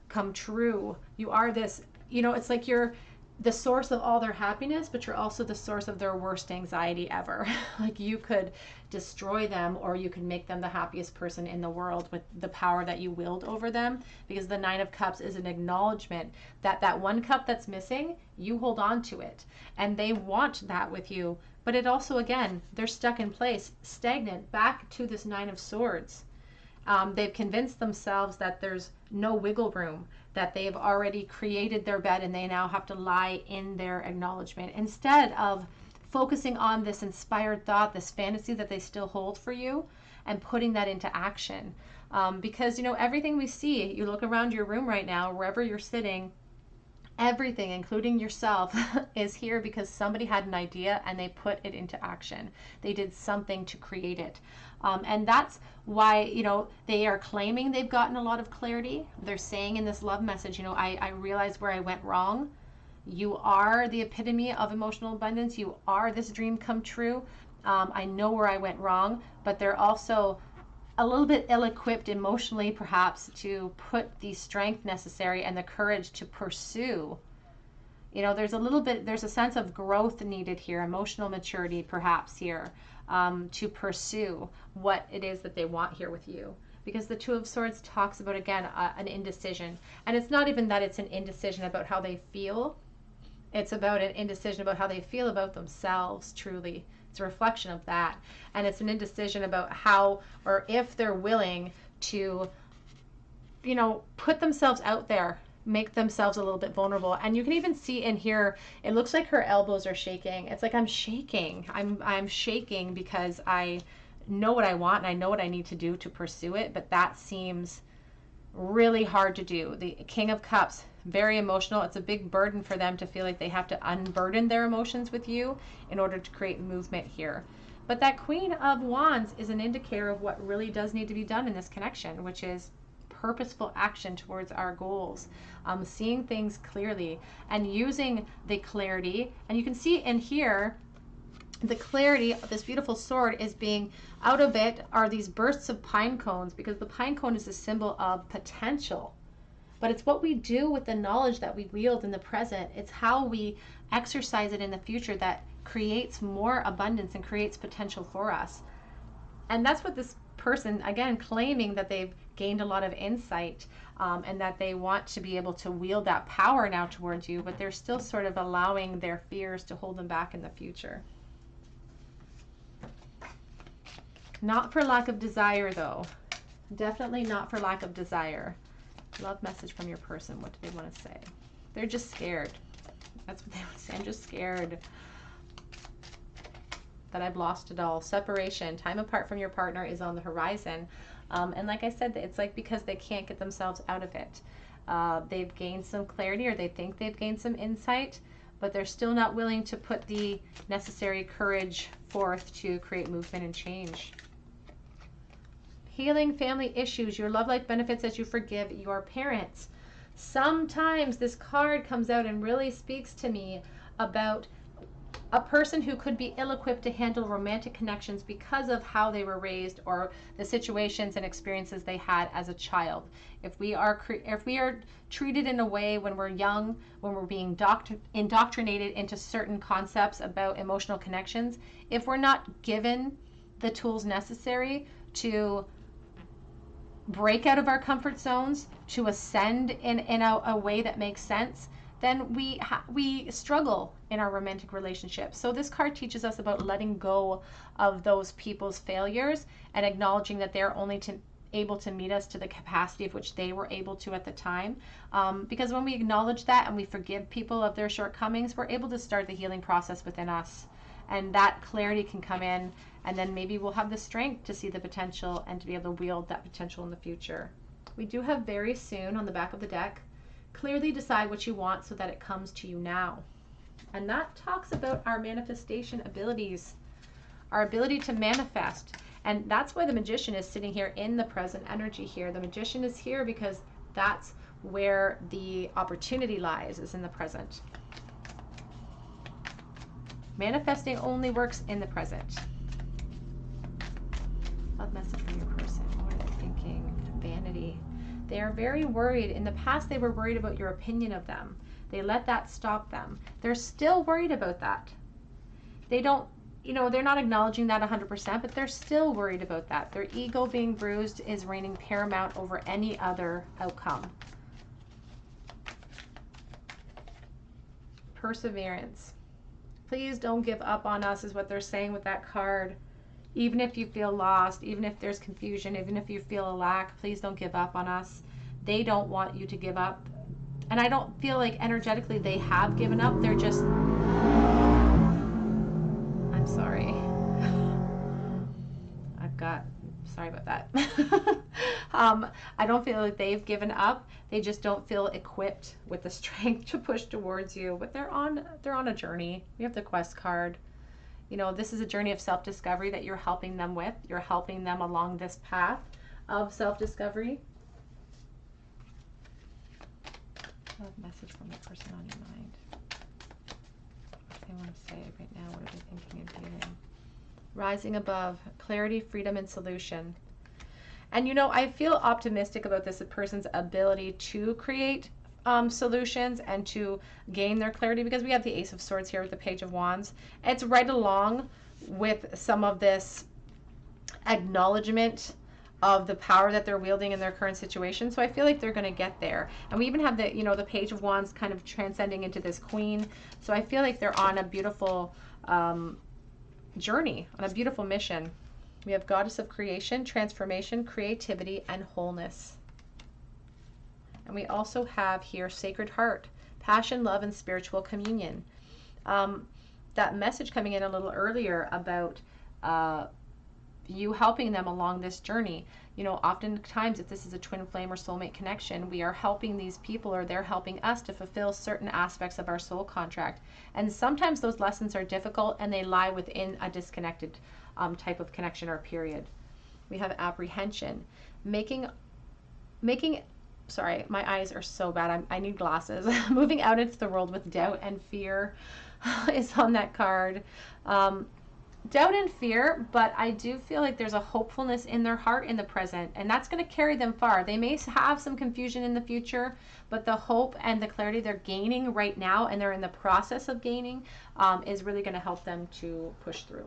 come true. You are this, it's like you're the source of all their happiness, but you're also the source of their worst anxiety ever. Like you could destroy them, or you could make them the happiest person in the world with the power that you wield over them, because the Nine of Cups is an acknowledgement that that one cup that's missing, you hold on to it, and they want that with you. But it also, again, they're stuck in place, stagnant, back to this Nine of Swords. They've convinced themselves that there's no wiggle room, that they've already created their bed and they now have to lie in their acknowledgement, instead of focusing on this inspired thought, this fantasy that they still hold for you, and putting that into action. Because, everything we see, you look around your room right now, wherever you're sitting, everything, including yourself, is here because somebody had an idea and they put it into action. They did something to create it. And that's why, they are claiming they've gotten a lot of clarity. They're saying in this love message, I realized where I went wrong. You are the epitome of emotional abundance. You are this dream come true. I know where I went wrong, but they're also a little bit ill-equipped emotionally, perhaps, to put the strength necessary and the courage to pursue. There's a sense of growth needed here, emotional maturity perhaps here, to pursue what it is that they want here with you. Because the Two of Swords talks about, again, an indecision. And it's not even that it's an indecision about how they feel. It's about an indecision about how they feel about themselves, truly. It's a reflection of that. And it's an indecision about how or if they're willing to, put themselves out there, make themselves a little bit vulnerable. And you can even see in here, it looks like her elbows are shaking. It's like, I'm shaking. I'm shaking because I know what I want and I know what I need to do to pursue it. But that seems really hard to do. The King of Cups, very emotional. It's a big burden for them to feel like they have to unburden their emotions with you in order to create movement here. But that Queen of Wands is an indicator of what really does need to be done in this connection, which is purposeful action towards our goals, seeing things clearly and using the clarity. And you can see in here, the clarity of this beautiful sword is being, out of it are these bursts of pine cones, because the pine cone is a symbol of potential. But it's what we do with the knowledge that we wield in the present. It's how we exercise it in the future that creates more abundance and creates potential for us. And that's what this person, again, claiming that they've gained a lot of insight, and that they want to be able to wield that power now towards you, but they're still sort of allowing their fears to hold them back in the future. Not for lack of desire, though. Definitely not for lack of desire. Love message from your person. What do they want to say? They're just scared. That's what they want to say. I'm just scared that I've lost it all. Separation, time apart from your partner is on the horizon. And like I said, it's like because they can't get themselves out of it. They've gained some clarity, or they think they've gained some insight, but they're still not willing to put the necessary courage forth to create movement and change. Healing family issues. Your love life benefits as you forgive your parents. Sometimes this card comes out and really speaks to me about a person who could be ill-equipped to handle romantic connections because of how they were raised or the situations and experiences they had as a child. If we are treated in a way when we're young, when we're being indoctrinated into certain concepts about emotional connections, if we're not given the tools necessary to break out of our comfort zones, to ascend in a way that makes sense, then we struggle in our romantic relationships. So this card teaches us about letting go of those people's failures and acknowledging that they're only able to meet us to the capacity of which they were able to at the time. Because when we acknowledge that and we forgive people of their shortcomings, we're able to start the healing process within us. And that clarity can come in, and then maybe we'll have the strength to see the potential and to be able to wield that potential in the future. We do have very soon on the back of the deck, clearly decide what you want so that it comes to you now. And that talks about our manifestation abilities, our ability to manifest. And that's why the Magician is sitting here in the present energy here. The Magician is here because that's where the opportunity lies, is in the present. Manifesting only works in the present. Love message from your person. What are they thinking? Vanity. They are very worried. In the past, they were worried about your opinion of them. They let that stop them. They're still worried about that. They don't, they're not acknowledging that 100%, but they're still worried about that. Their ego being bruised is reigning paramount over any other outcome. Perseverance. Please don't give up on us, is what they're saying with that card. Even if you feel lost, even if there's confusion, even if you feel a lack, please don't give up on us. They don't want you to give up. And I don't feel like energetically they have given up. They're just... I'm sorry. Sorry about that. I don't feel like they've given up. They just don't feel equipped with the strength to push towards you. But they're on a journey. We have the Quest card. This is a journey of self-discovery that you're helping them with. You're helping them along this path of self-discovery. What message from the person on your mind? What do they want to say right now? What are they thinking and feeling? Rising above, clarity, freedom, and solution. And I feel optimistic about this person's ability to create solutions and to gain their clarity, because we have the Ace of Swords here with the Page of Wands. It's right along with some of this acknowledgement of the power that they're wielding in their current situation. So I feel like they're going to get there. And we even have the, the Page of Wands kind of transcending into this Queen. So I feel like they're on a beautiful journey, on a beautiful mission. We have Goddess of Creation, Transformation, Creativity, and Wholeness. And we also have here Sacred Heart, Passion, Love, and Spiritual Communion. That message coming in a little earlier about you helping them along this journey. Oftentimes if this is a twin flame or soulmate connection, we are helping these people, or they're helping us to fulfill certain aspects of our soul contract. And sometimes those lessons are difficult and they lie within a disconnected type of connection or period. We have apprehension, sorry, my eyes are so bad. I need glasses. Moving out into the world with doubt and fear is on that card. Doubt and fear, but I do feel like there's a hopefulness in their heart in the present, and that's going to carry them far. They may have some confusion in the future, but the hope and the clarity they're gaining right now, and they're in the process of gaining, is really going to help them to push through.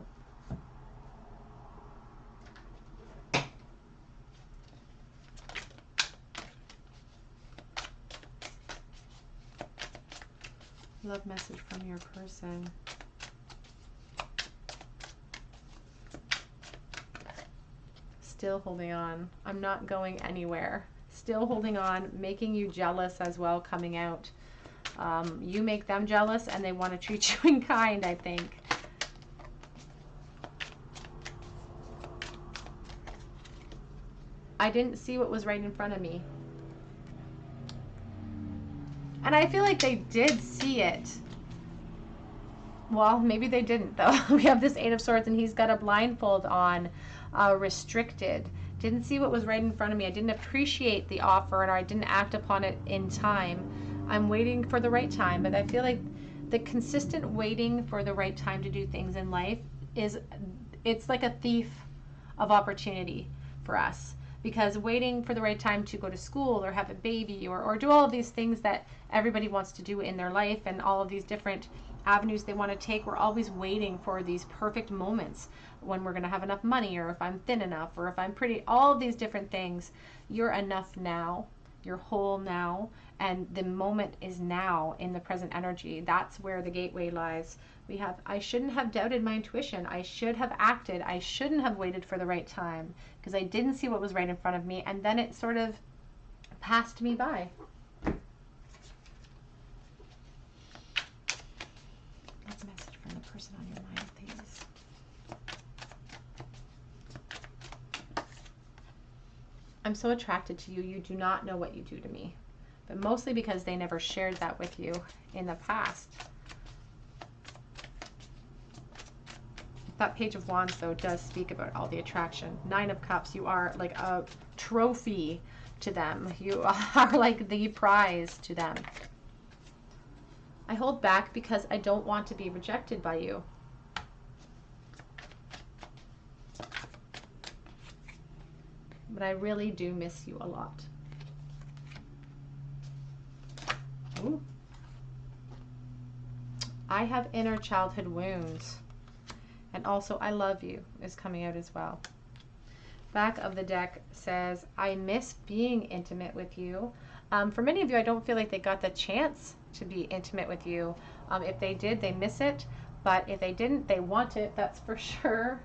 Love message from your person. Still holding on. I'm not going anywhere. Still holding on, making you jealous as well, coming out. You make them jealous and they want to treat you in kind, I think. I didn't see what was right in front of me. And I feel like they did see it. Well, maybe they didn't, though. We have this Eight of Swords, and he's got a blindfold on, restricted. Didn't see what was right in front of me. I didn't appreciate the offer, and I didn't act upon it in time. I'm waiting for the right time, but I feel like the consistent waiting for the right time to do things in life it's like a thief of opportunity for us. Because waiting for the right time to go to school or have a baby or do all of these things that everybody wants to do in their life, and all of these different avenues they want to take, we're always waiting for these perfect moments when we're going to have enough money, or if I'm thin enough, or if I'm pretty, all of these different things. You're enough now. You're whole now, and the moment is now in the present energy. That's where the gateway lies. We have, I shouldn't have doubted my intuition. I should have acted. I shouldn't have waited for the right time because I didn't see what was right in front of me, and then it sort of passed me by. That's a message from the person on your mind, please. I'm so attracted to you. You do not know what you do to me. But mostly because they never shared that with you in the past. That Page of Wands, though, does speak about all the attraction. Nine of Cups, you are like a trophy to them. You are like the prize to them. I hold back because I don't want to be rejected by you. But I really do miss you a lot. Ooh. I have inner childhood wounds. And also, I love you is coming out as well. Back of the deck says, I miss being intimate with you. For many of you, I don't feel like they got the chance to be intimate with you. If they did, they miss it. But if they didn't, they want it. That's for sure.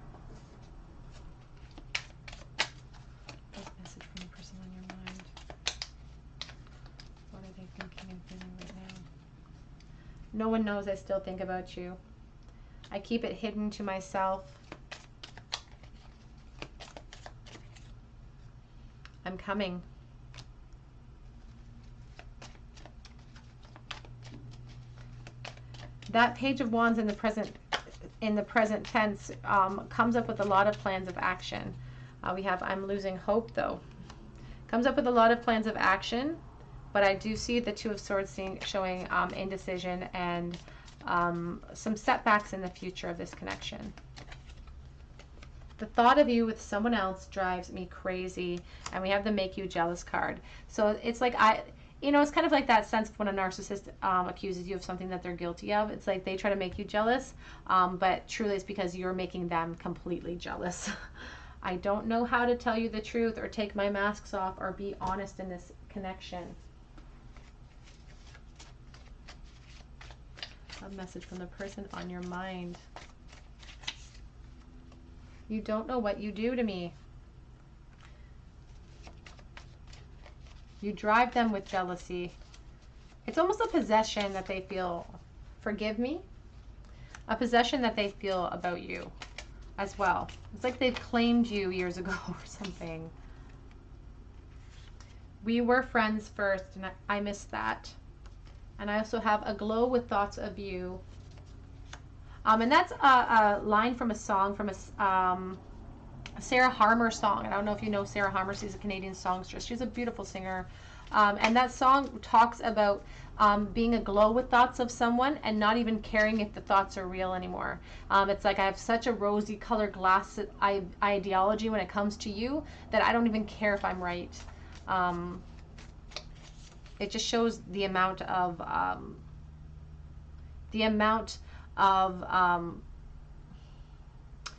Message from the person on your mind. What are they thinking and feeling right now? No one knows I still think about you. I keep it hidden to myself. I'm coming. That Page of Wands in the present tense comes up with a lot of plans of action. We have I'm losing hope, though. Comes up with a lot of plans of action, but I do see the Two of Swords showing indecision and some setbacks in the future of this connection. The thought of you with someone else drives me crazy, and we have the Make You Jealous card. So it's like it's kind of like that sense of when a narcissist accuses you of something that they're guilty of. It's like they try to make you jealous, but truly it's because you're making them completely jealous. I don't know how to tell you the truth or take my masks off or be honest in this connection. A message from the person on your mind. You don't know what you do to me. You drive them with jealousy. It's almost a possession that they feel, forgive me, a possession that they feel about you as well. It's like they've claimed you years ago or something. We were friends first, and I miss that. And I also have a glow with thoughts of you. And that's a line from a song from a Sarah Harmer song. And I don't know if you know Sarah Harmer. She's a Canadian songstress. She's a beautiful singer. And that song talks about being aglow with thoughts of someone and not even caring if the thoughts are real anymore. It's like I have such a rosy colored glass ideology when it comes to you that I don't even care if I'm right. It just shows the amount of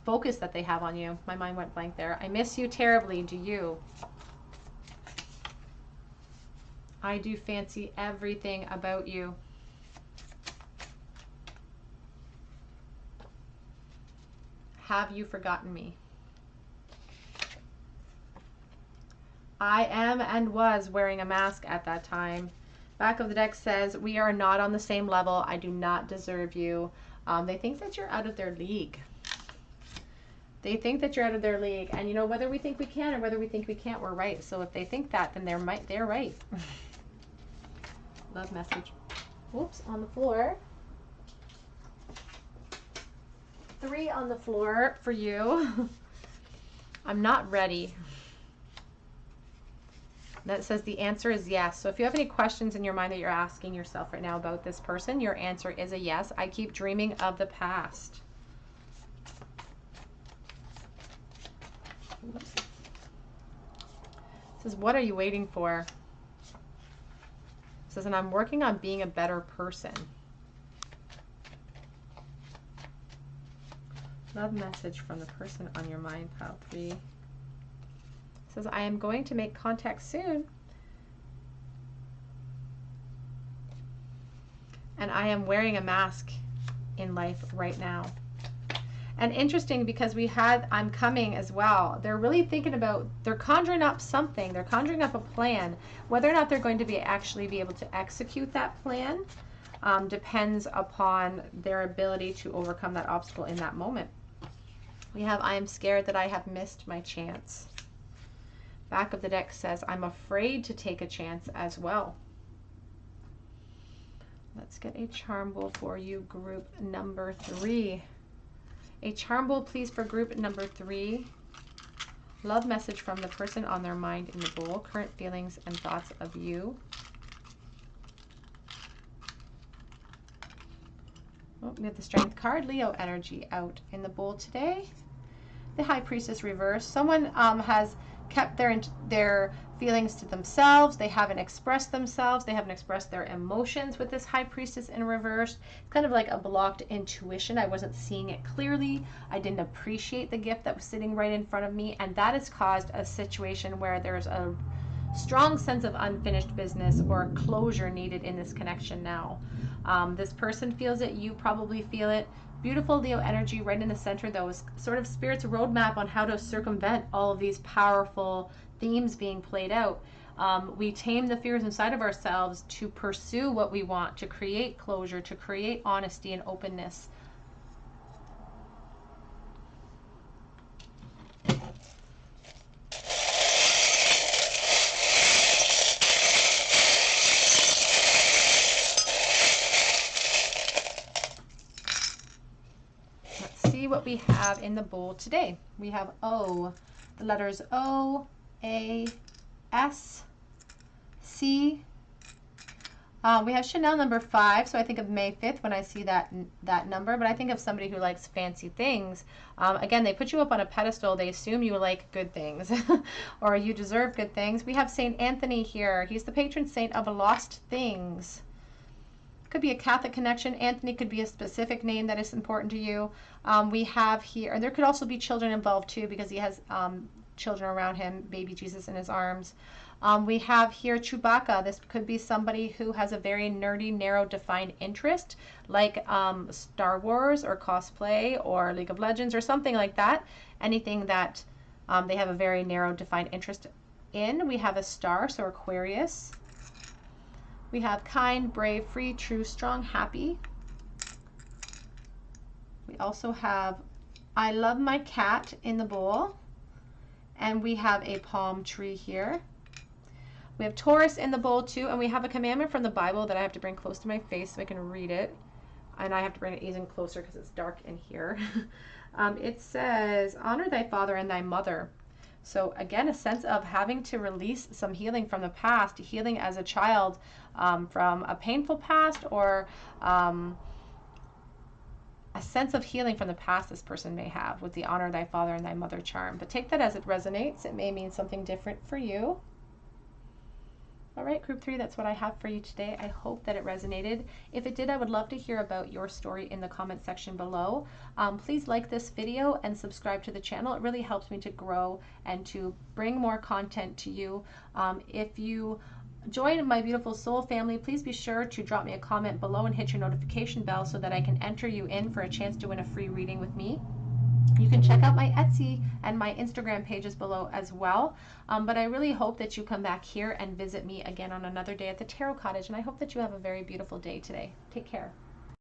focus that they have on you. My mind went blank there. I miss you terribly. Do you? I do fancy everything about you. Have you forgotten me? I am and was wearing a mask at that time. Back of the deck says, we are not on the same level. I do not deserve you. They think that you're out of their league. They think that you're out of their league. And you know, whether we think we can or whether we think we can't, we're right. So if they think that, then they're right. Love message. Whoops, on the floor. 3 on the floor for you. I'm not ready. That says the answer is yes. So if you have any questions in your mind that you're asking yourself right now about this person, your answer is a yes. I keep dreaming of the past. Oops. It says, what are you waiting for? It says, and I'm working on being a better person. Love message from the person on your mind, pile 3. Says, I am going to make contact soon. And I am wearing a mask in life right now. And interesting, because I'm coming as well. They're really thinking about, they're conjuring up something. They're conjuring up a plan. Whether or not they're going to actually be able to execute that plan depends upon their ability to overcome that obstacle in that moment. We have, I am scared that I have missed my chance. Back of the deck says, I'm afraid to take a chance as well. Let's get a charm bowl for you, group number 3. A charm bowl, please, for group number 3. Love message from the person on their mind in the bowl. Current feelings and thoughts of you. Oh, we have the Strength card. Leo energy out in the bowl today. The High Priestess reverse. Someone has kept their feelings to themselves. They haven't expressed themselves. They haven't expressed their emotions with this High Priestess in reverse. It's kind of like a blocked intuition. I wasn't seeing it clearly. I didn't appreciate the gift that was sitting right in front of me, and that has caused a situation where there's a strong sense of unfinished business or closure needed in this connection now. This person feels it. You probably feel it. Beautiful Leo energy right in the center, though, is sort of Spirit's roadmap on how to circumvent all of these powerful themes being played out. We tame the fears inside of ourselves to pursue what we want, to create closure, to create honesty and openness. What we have in the bowl today. We have O, the letters O, A, S, C. We have Chanel number 5, so I think of May 5th when I see that number, but I think of somebody who likes fancy things. Again, they put you up on a pedestal. They assume you like good things or you deserve good things. We have Saint Anthony here. He's the patron saint of lost things. Could be a Catholic connection. Anthony could be a specific name that is important to you. We have here, and there could also be children involved too, because he has children around him, baby Jesus in his arms. We have here Chewbacca. This could be somebody who has a very nerdy, narrow, defined interest, like Star Wars or cosplay or League of Legends or something like that. Anything that they have a very narrow, defined interest in. We have a star, so Aquarius. We have kind, brave, free, true, strong, happy. We also have I love my cat in the bowl. And we have a palm tree here. We have Taurus in the bowl too. And we have a commandment from the Bible that I have to bring close to my face so I can read it. And I have to bring it even closer because it's dark in here. It says, honor thy father and thy mother. So again, a sense of having to release some healing from the past, healing as a child from a painful past, or a sense of healing from the past this person may have with the honor thy father and thy mother charm. But take that as it resonates. It may mean something different for you. All right, group 3, that's what I have for you today. I hope that it resonated. If it did, I would love to hear about your story in the comment section below. Please like this video and subscribe to the channel. It really helps me to grow and to bring more content to you. If you join my beautiful soul family, please be sure to drop me a comment below and hit your notification bell so that I can enter you in for a chance to win a free reading with me. You can check out my Etsy and my Instagram pages below as well. But I really hope that you come back here and visit me again on another day at the Tarot Cottage. And I hope that you have a very beautiful day today. Take care.